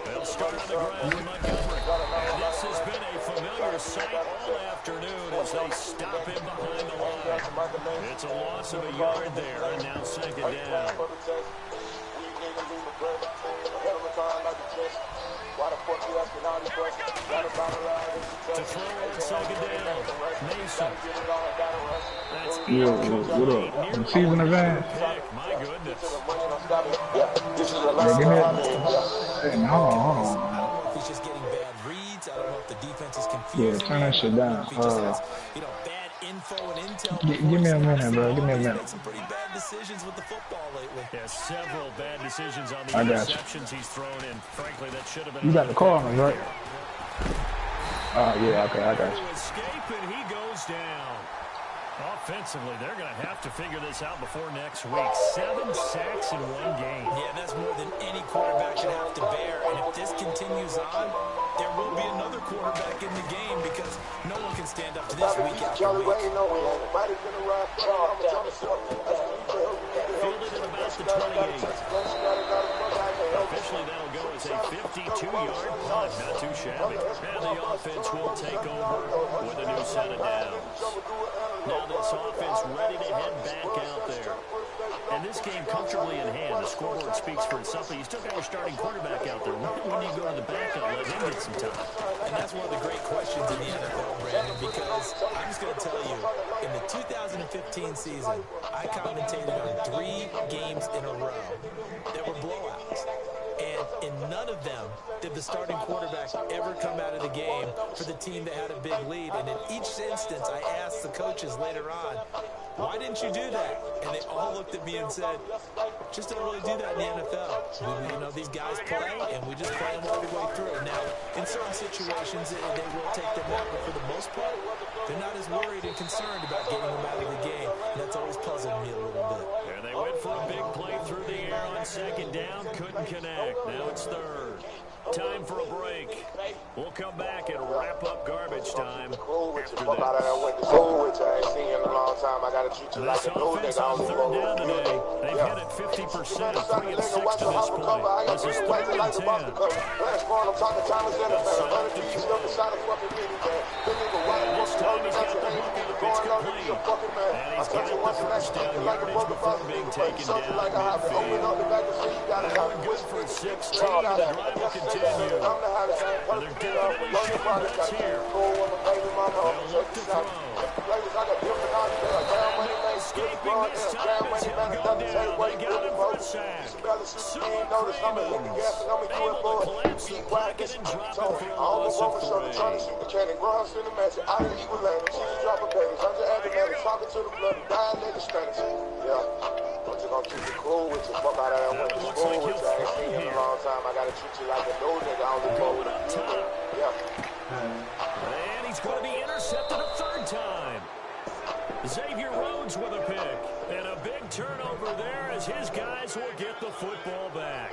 They'll start on the ground with Montgomery. And this has been a familiar sight all afternoon as they stop him behind the line. It's a loss of a yard there, and now 2nd down. To throw on 2nd down, Mason. That's what up? I'm season advance. My goodness. Hold on. I don't know if he's just getting bad reads. I don't know if the defense is confused. Yeah, turn that shit down. If he just has, bad info and intel. Give me a minute, bro. Give me a minute. Made some pretty bad decisions with the football lately. Yeah, several bad decisions on the interceptions he's thrown in. Frankly, that should have been. You got the corners, right? Yeah, okay, I got you. Escape, and he goes down. Offensively, they're going to have to figure this out before next week. 7 sacks in one game. Yeah, that's more than any quarterback should have to bear. And if this continues on, there will be another quarterback in the game because no one can stand up to this week after week. Fielded at about the 28. Officially, that'll go as a 52-yard punt. Not too shabby. And the offense will take over with a new set of downs. Now this offense ready to head back out there. And this game comfortably in hand. The scoreboard speaks for itself, but you still got your starting quarterback out there. When do you go to the backup, let him get some time? And that's one of the great questions in the NFL, Brandon, because I'm just going to tell you, in the 2015 season, I commentated on 3 games in a row that were blowouts. And in none of them did the starting quarterback ever come out of the game for the team that had a big lead. And in each instance, I asked the coaches later on, why didn't you do that? And they all looked at me and said, just don't really do that in the NFL. These guys play, and we just play them all the way through. Now, in certain situations, they will take them out, but for the most part, they're not as worried and concerned about getting them out of the game. And that's always puzzled me a little bit. There they went for a big play through the air on second down. Couldn't connect. Now it's third. Time for a break. We'll come back and wrap up garbage time after this. This offense on third down today, they've hit it 50%, 3 of 6 to this point. This is 3rd and 10. This time he's got the hook up. It's complete. And he's getting the first down yardage before being taken down midfield. That one good for 16. The drive will continue. And they're definitely showing blitz here. They'll look to throw. Escaping this time as he'll go down. They got him for a sack. Super Freeman able to collapse the pocket and drop it for a loss of 3. And he's going to be intercepted a 3rd time. Xavier Rhodes with a pick. And a big turnover there as his guys will get the football back.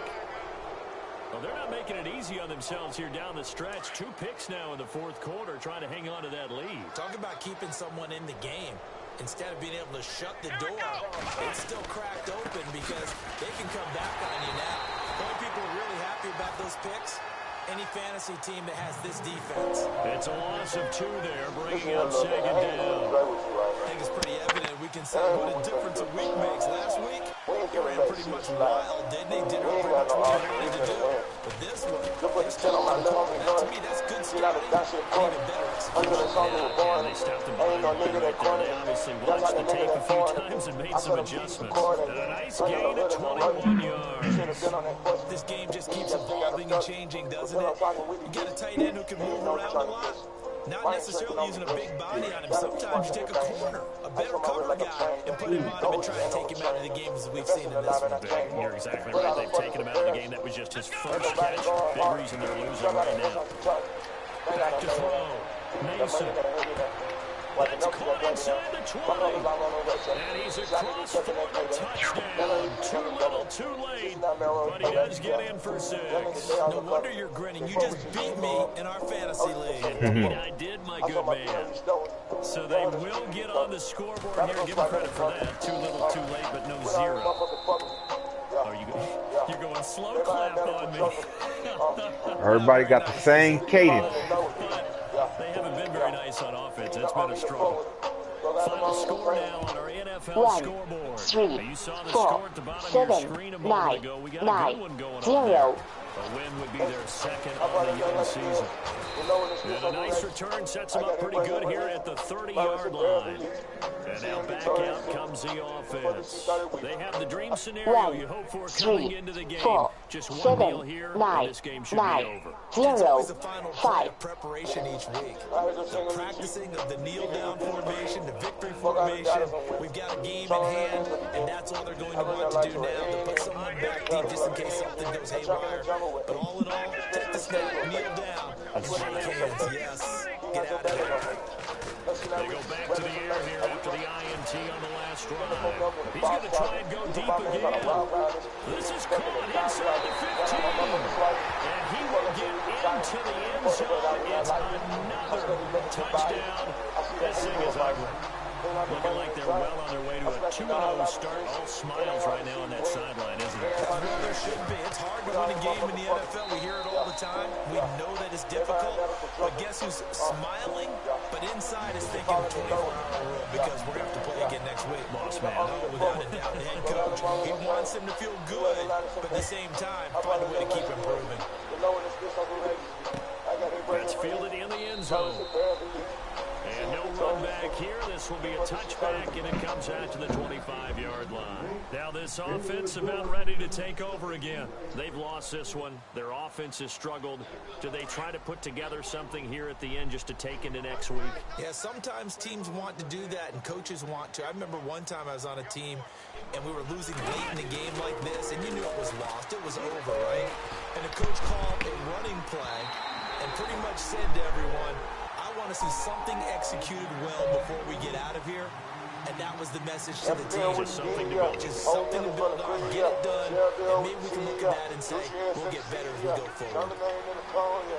Well, they're not making it easy on themselves here down the stretch. 2 picks now in the 4th quarter trying to hang on to that lead. Talk about keeping someone in the game. Instead of being able to shut the door, it's still cracked open because they can come back on you now. The only people who are really happy about those picks, any fantasy team that has this defense. It's a loss of 2 there, bringing up second down. I think it's pretty evident. We can say what a difference a week makes. Last week, he ran pretty much wild, didn't he? Did pretty much what he wanted to do. But this one, they still that to me, that's good scouting and even better execution. Yeah, they stopped him behind the line right there. They obviously watched the tape a few times and made some adjustments. And a nice gain of 21 yards. This game just keeps evolving and changing, doesn't it? You got a tight end who can move around a lot. Not necessarily using a big body on him. Sometimes you take a corner, a better cover guy, and put him on him and try to take him out of the game as we've seen in this one. You're exactly right. They've taken him out of the game. That was just his first catch. Big reason they're losing right now. Back to throw. Mason. That's caught inside the 20. And he's across for the touchdown. Too little, too late. But he does get in for 6. No wonder you're grinning. You just beat me in our fantasy league. Indeed I did, my good man. So they will get on the scoreboard here. Give them credit for that. Too little, too late, but no 0. Oh, you're going slow clap on me. Everybody got the same cadence. They haven't been very nice on offense. It's been a struggle. Final score now on our NFL scoreboard. 3, You saw the 4, score at the bottom of your 7, screen a moment ago. We got a good one going on there. A win would be their 2nd on the young season. And a nice return sets him up pretty good here at the 30-yard line. And now back out comes the offense. They have the dream scenario you hope for coming into the game. Just one deal here, and this game should be over. It's always the final play of preparation each week. The practicing of the kneel-down formation, the victory formation. We've got a game in hand, and that's all they're going to want to do now, to put someone back deep just in case something goes haywire. But all in all, take the snap, kneel down, and shake hands. Yes, get out of here. They go back to the air here after the INT on the last drive. He's going to try and go deep again. This is caught inside the 15. And he will get into the end zone. It's another touchdown. This thing is ugly. Looking like they're well on their way to a 2-0 start. All smiles right now on that sideline, isn't it? Well, there should be. It's hard to win a game in the NFL. We hear it all the time. We know that it's difficult. But guess who's smiling? But inside is thinking 24-hour rule, because we're going to have to play again next week. Boss man. Oh, without a doubt. The head coach, he wants him to feel good, but at the same time, find a way to keep improving. That's fielded in the end zone. And no run back here. This will be a touchback, and it comes out to the 25-yard line. Now this offense about ready to take over again. They've lost this one. Their offense has struggled. Do they try to put together something here at the end just to take into next week? Yeah, sometimes teams want to do that, and coaches want to. I remember one time I was on a team, and we were losing late in the game like this, and you knew it was lost. It was over, right? And the coach called a running play and pretty much said to everyone, I want to see something executed well before we get out of here. And that was the message to the team. Just something to build. Just something to build on, get it done, and maybe we can look at that and say, we'll get better as we go forward.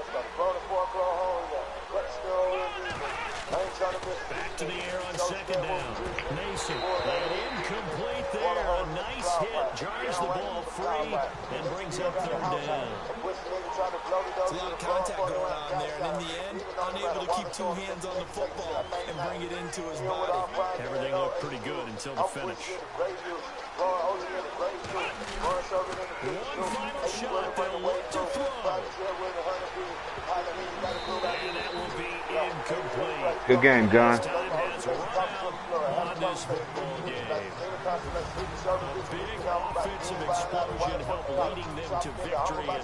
Back to the air on second down. Mason, and incomplete there. A nice hit. Jars the ball free and brings up third down. It's a lot of contact going on there, and in the end, unable to keep two hands on the football and bring it into his body. Everything looked pretty good until the finish. One final shot. They'll look to throw. And that will be incomplete. Good game, John. Time has run out on this football game. A big offensive explosion helped leading them to victory. And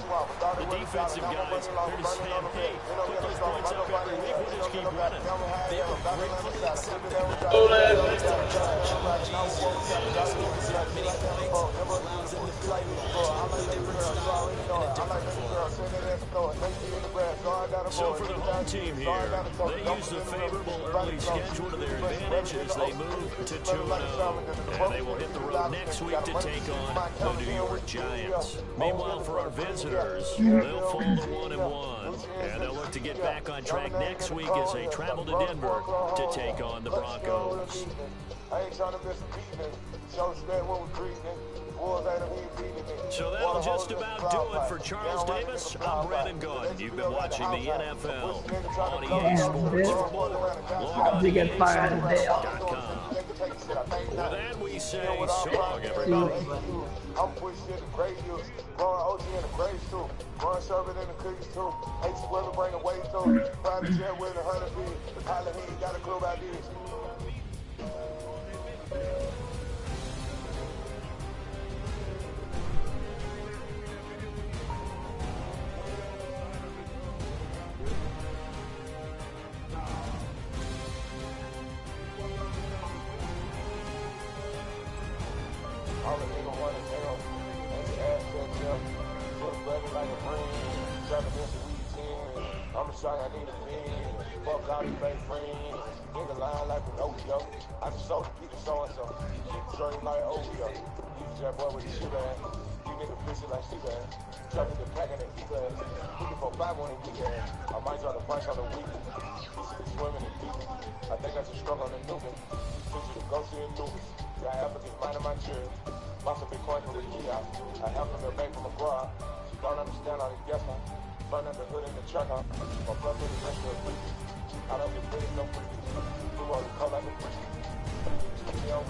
the defensive guys, they're just saying, hey, put those points up every week. We'll just keep running. They are gratefully accepting So for the home team here, they use the favorable early schedule to their advantage as they move to 2-0. And they will hit the road next week to take on the New York Giants. Meanwhile, for our visitors, they'll fall to 1-1. And they'll look to get back on track next week as they travel to Denver to take on the Broncos. So that'll just about do it for Charles Davis. I'm Brandon Gordon. You've been watching the NFL on EA Sports. For more, log on to EASports.com. With that, we say so long, everybody. I'm pushing the great use, growing OG in the grave too, growing sherbet in the cookies too. Hate to ever bring away too. Private jet with 100 feet. The pilot, he got a clue about this. All the nigga wanna tell, and the ass that tell, put a brother like a friend, driving this weekend, I'm a shy, I need a pen, fuck all these fake friends, nigga lying like an OVO, I just sold the people so-and-so, straight like OVO, you that boy with the shoe bag, you nigga pussy like she bag, trucking the pack in the E-class, looking for 5 on the weekend, I might try to punch on the weekend, you see the swimming in people, I think that's a struggle on the new one, picture the go see the news. I have to be minding my chair. Lost a big coin from the kiosk. I have from the bank from the bra. She don't understand all these guests. Burn up the hood in the truck. My blood with the rest of the week. I don't get pretty no free. You want to call like a freak. You know,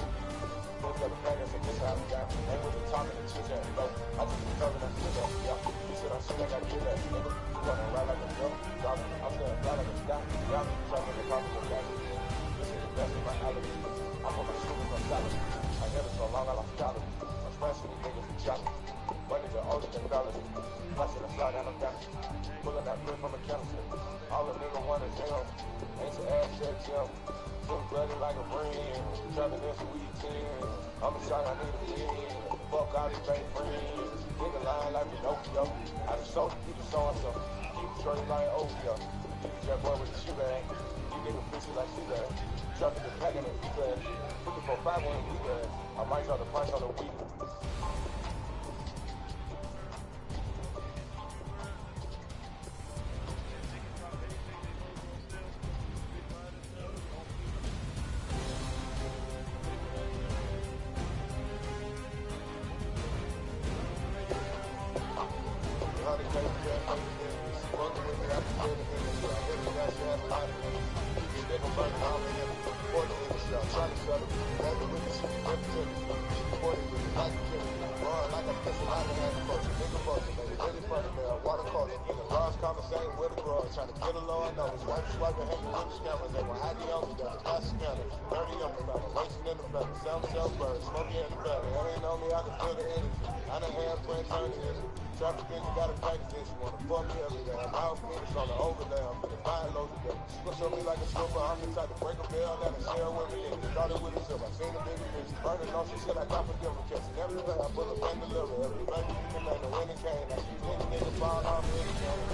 look at the bag and say, this how we got. Ain't with the talking and chit chat. No, I just be talking and chit chat. Yeah, you said I'm shit, I gotta get that. You wanna ride like a girl? I'm salary. I never so long I lost dollars. I'm friends with these niggas and choppers. Money to older than dollars. Bustin' a slide down a balance. Pulling that flip from a canister. All the nigga want is him. Ain't your ass check him. Full blooded like a friend. Trapping this weekend. I'm a shot, I need a win. Fuck all these fake friends. Nigga lying like Pinocchio. I just sold you the so-and-so. Keep straight like Ovio. Use that boy with the shoe bag. You nigga fishy like sea bag. Trapping the pack in the e-bag. Put the 4-5 on the e-bag. I might drop the price on the week. Trying to get along, no, it's swiping, hanging with the scammers. They want ID on me, that's a pass scanner. 30 on me, man, racing in the feather. Sound bird, smoky in the feather. It ain't on me, I can feel the energy. I done had friends turn to this. Traffic bitch, you gotta practice this. You wanna fuck me every day. I'm out finish on the overlay. I'm finna buy loads of them. She gon' show me like a stripper. I'm the type to break a bell that I share with me. It started with a silver. I seen the bigger bitch. Burning on some shit I got for different catching. Everything I pull up and deliver. Every baby you can make a winning cane. I see any nigga fall off me.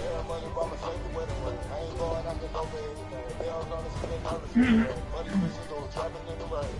Air money by my safety wedding ring. I ain't going out to no bed. Bells on the skin, nervous. Money bitches go trapping in the rain.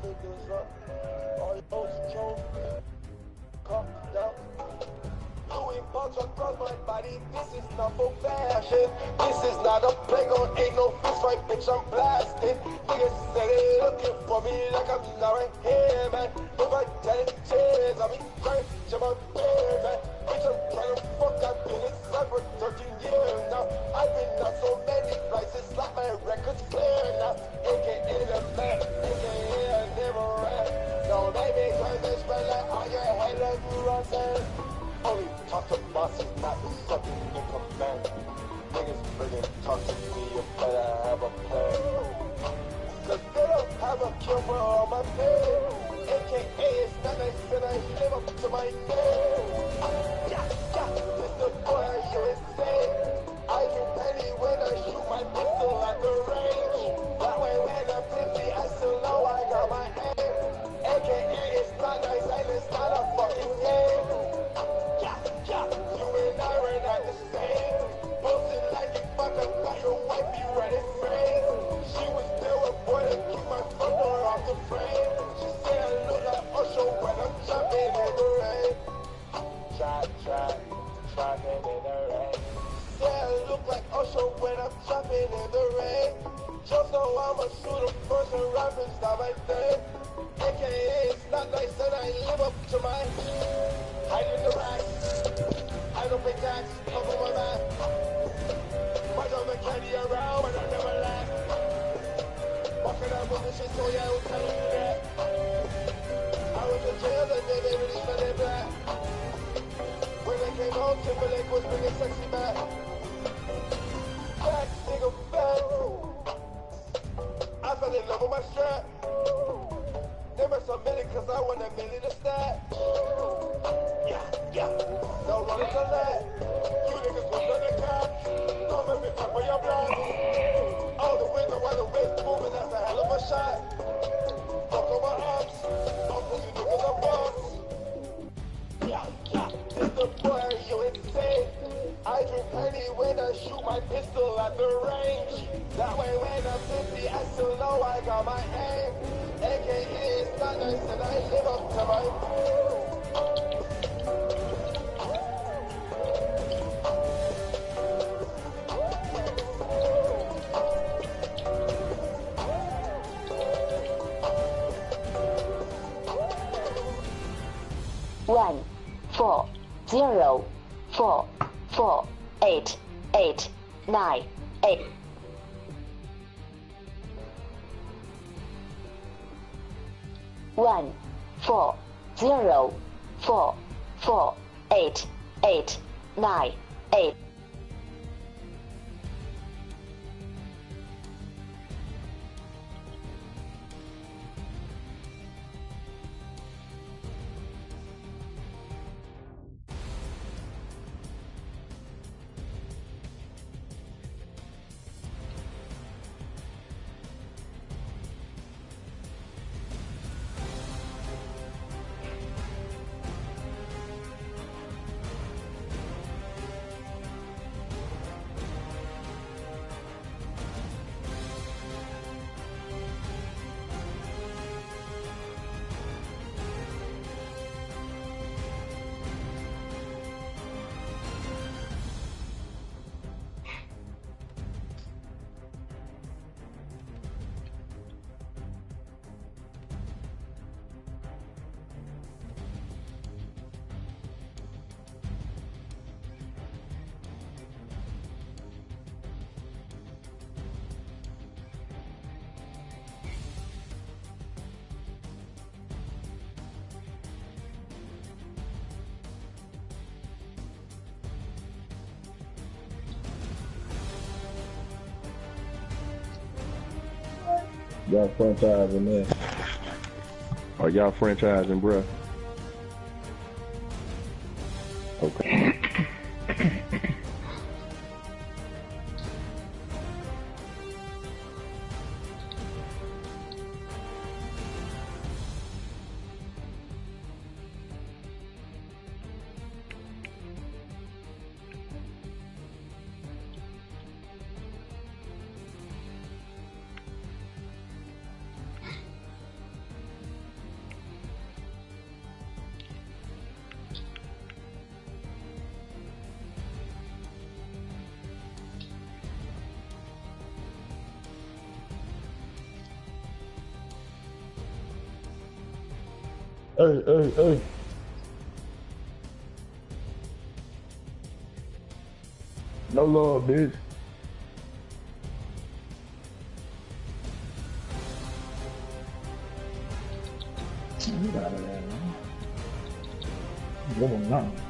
niggas up. All those control. Calm down. Louis Vuitton across my body. This is not for fashion. This is not a playground. Ain't no fist fight, bitch. I'm blasting. Niggas say they looking for me like I'm not right here, man. If I tell it, tears, I'll be crying to my beard, man. Bitch, I'm trying to fuck. I've been inside for 13 years now. I've been on so many flights. It's like my record's clear now. AKA the man. AKA I never ran. So baby, cause they spread like on your head like you run. Only talk to bosses, not the sucking in command. Niggas friggin' talk to me, you better have a plan. Cause they don't have a cure for all my pain. AKA it's not nice and I live up to my name. This the boy, you insane. I do penny when I shoot my pistol at the range. That way when I'm tipsy, I still know I got my aim. AKA it's not nice and it's not a fucking game. You and I were not the same. Posting like you fucking got your wife, you ready frame. She was there with boy to keep my front door off the frame. She said I look like Usher when I'm jumping in the rain. Trapping in the rain. She said I look like Usher when I'm jumping in the rain. Just know I'm a shooter first and rapping's not my thing. AKA it's not nice and I live up to my hide in the racks. I don't pay tax, I'm on my back. My dog and candy around, but I never laugh. Walking out with this shit, so yeah, I will tell you that. I was in jail the day they released my name back. When they came home, Timberlake was bringing sexy back. Back, nigga, back. I fell in love with my strap. Never submitted cause I want $1 million to stack. Yeah. No running to that. You niggas was on the couch. Don't make me fuck with your block. All the window while the wind's moving, that's a hell of a shot. Fuck on my arms. All pussy niggas are boss. Yeah. This the boy, you insane. I drink penny when I shoot my pistol at the range. That way when I'm 50, I still know I got my aim. AKA it's not nice and I live up to my One, 4, 0, 4, 4, 8, 8, 9, 8. One, 4, 0, 4, 4, 8, 8, 9, 8. Y'all franchising there. Are y'all franchising, bruh? Okay. Hey. No love, bitch. Get out of there, man. Give him nothing.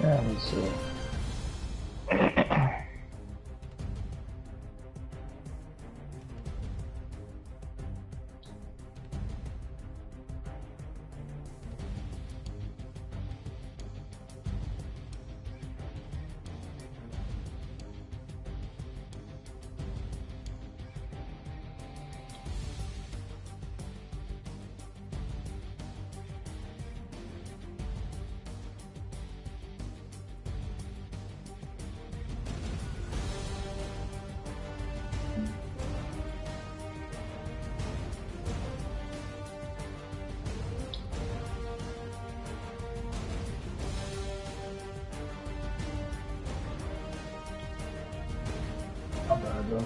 Yeah, let's see. bro.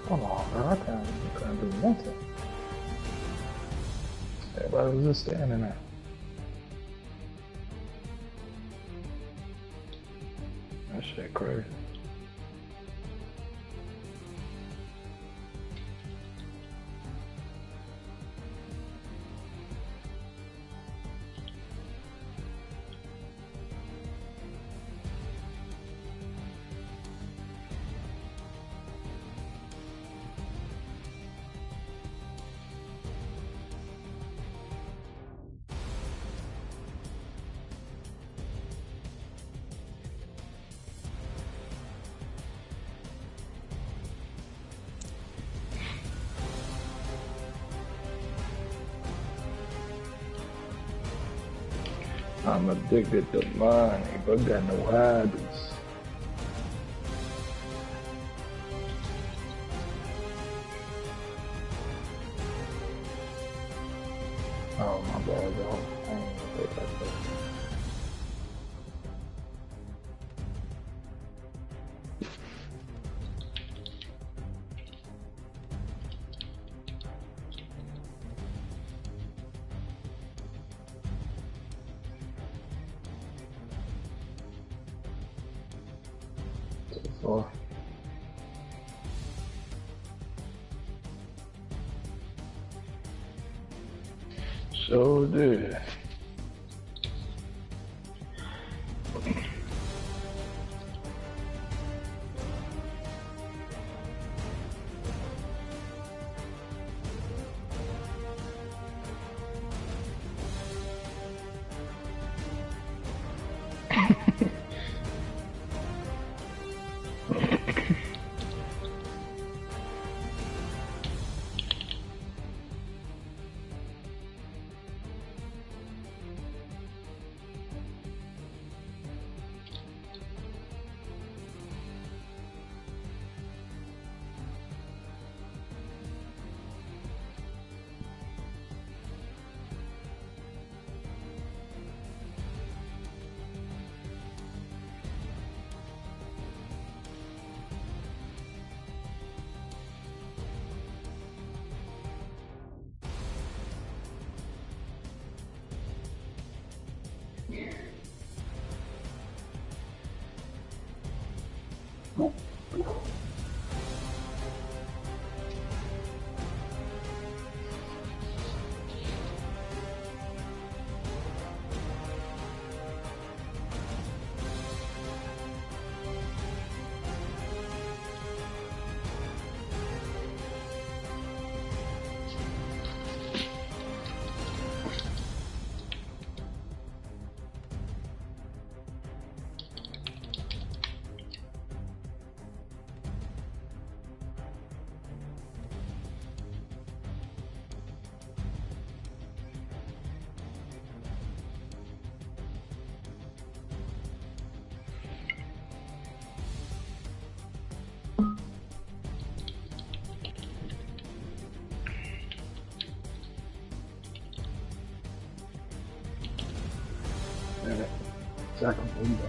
Come on, bro. I can't do nothing. Everybody was just standing there. That shit crazy. I'm addicted to money, but got no habits. Oh my bad, y'all. I ain't gonna take that back. So sure did. that. Second, there you go.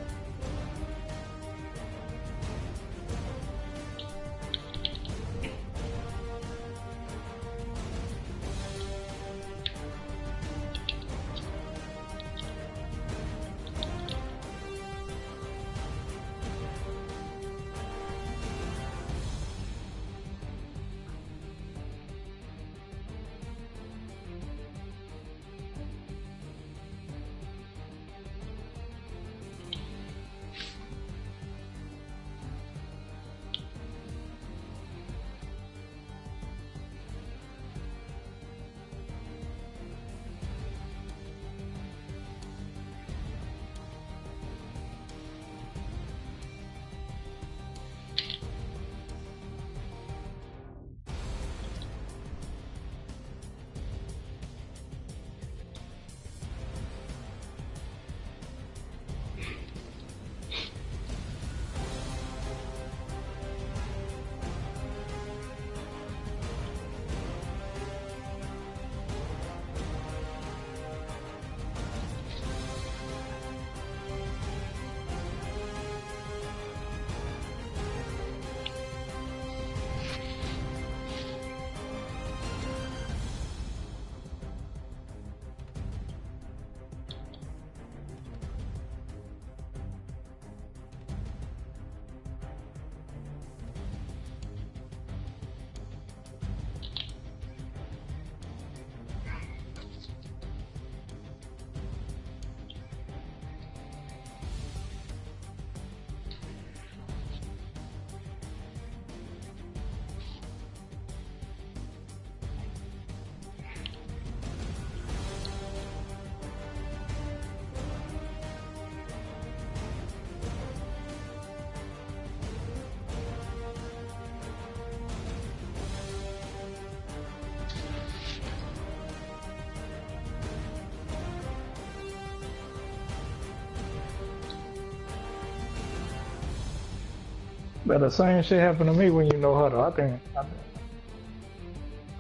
But the same shit happened to me when you know huddle. I think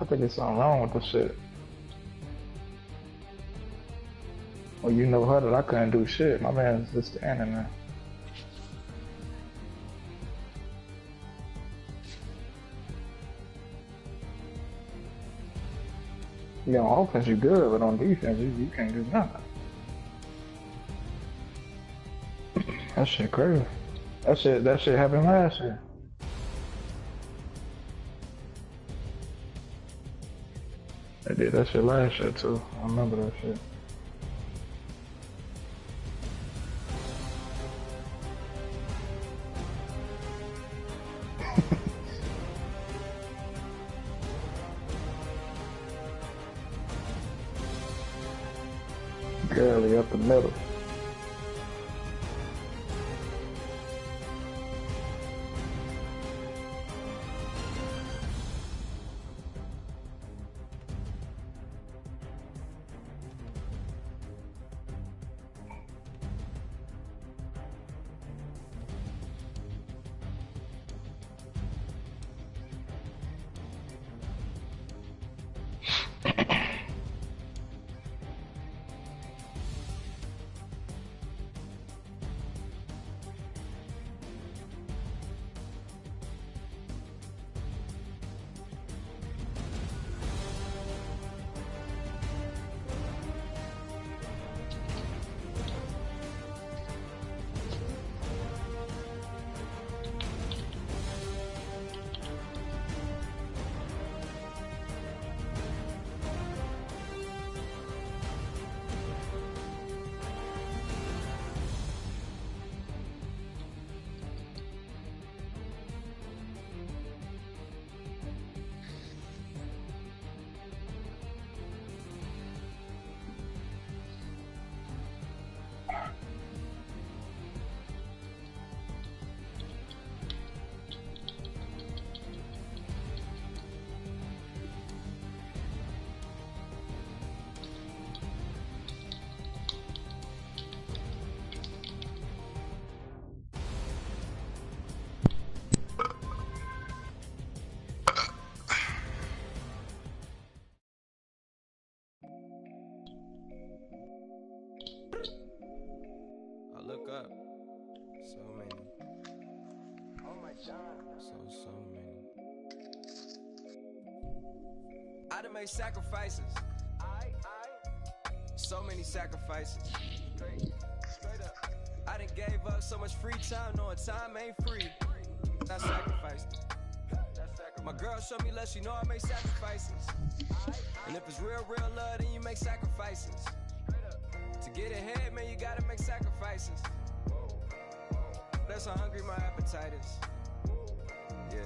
there's something wrong with the shit. When you know huddle, I couldn't do shit. My man's just standing there. Yeah, on offense you good, but on defense you can't do nothing. That shit crazy. That shit happened last year. They did that shit last year too. I remember that shit. Girly up the middle. I done made sacrifices. So many sacrifices. Straight up. I done gave up so much free time, knowing time ain't free. I sacrificed it. My girl showed me love, she know I make sacrifices. And if it's real love, then you make sacrifices. To get ahead, man, you gotta make sacrifices. That's how hungry my appetite is. Yeah.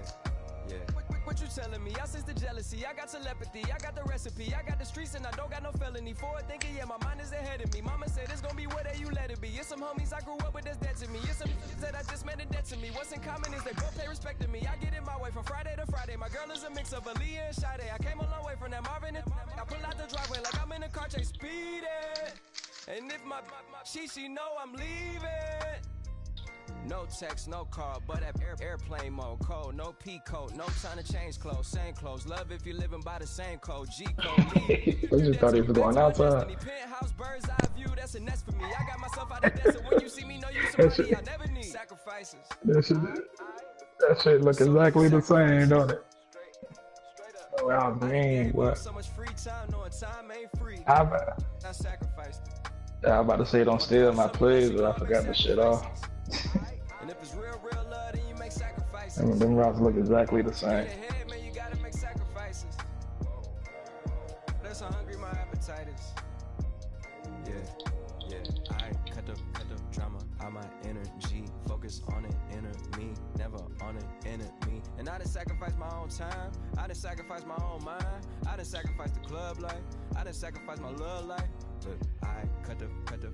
What you telling me? I sense the jealousy, I got telepathy, I got the recipe, I got the streets and I don't got no felony. Forward thinking, yeah, my mind is ahead of me. Mama said it's gonna be whatever you let it be. It's some homies I grew up with that's dead to me. It's some that I just met in debt to me. What's in common is they both pay respect to me. I get in my way from Friday to Friday. My girl is a mix of Aaliyah and Sade. I came a long way from that Marvin and I pull out the driveway like I'm in a car chase speeding. And if my she know I'm leaving. No text, no call, but at airplane mode. Code, no P code, no time to change clothes. Same clothes, love if you're living by the same code. G code. I just thought he was going outside. Penthouse, bird's eye view, that's a nest for me. I got myself out of debt, so when you see me, know you somebody I never need. Sacrifices. That shit look exactly the same, don't it? Oh, I mean, what? So much free time, knowing time ain't free. I about to say don't steal my plays, but I forgot the shit off. And if it's real love, then you make sacrifices. Them routes look exactly the same. Man, you gotta make sacrifices. That's how hungry my appetite is. Yeah. I cut the drama out my energy. Focus on an inner me, never on an enemy. And I done sacrificed my own time. I done sacrificed my own mind. I done sacrificed the club life. I done sacrificed my love life. But I cut the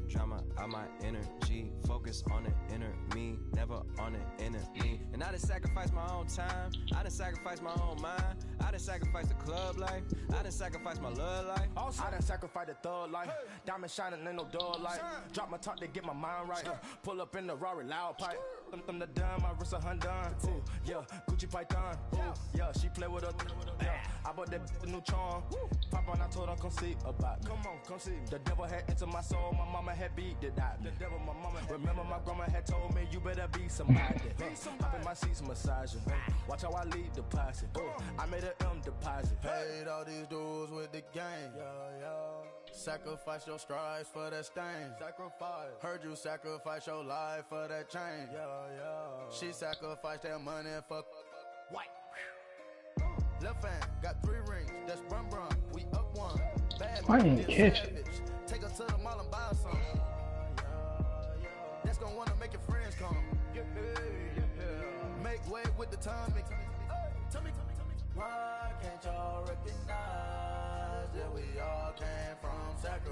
drama out my energy. Focus on an inner me, never on an enemy. And I done sacrificed my own time. I done sacrificed my own mind. I done sacrificed the club life. I done sacrificed my love life. Also, I done sacrificed the thug life. Diamond shining, ain't no dull light. Drop my top to get my mind right. Pull up in the Rari loud pipe. Them the dime, my wrist a Hyundai. Ooh, yeah, Gucci Python. Ooh, yeah, she play with her. Yeah, I bought that new charm. Pop on, I told her come see about. Come on, come see. The devil had entered my soul. My mama had beat the die. The devil, my mama. Remember my grandma had told me you better be somebody. Hop in my seats, massaging. Watch how I lead the posse. I made an M deposit. Paid all these dudes with the game. Sacrifice your strides for that stain. Sacrifice. Heard you sacrifice your life for that change. She sacrificed that money for white. Left hand got 3 rings. That's brum. We up one. Bad I ain't catch it. Take her to the mall and buy some. That's gonna wanna make your friends come. Make way with the timing. Tell me. Why can't y'all recognize that we all came from sacrifice?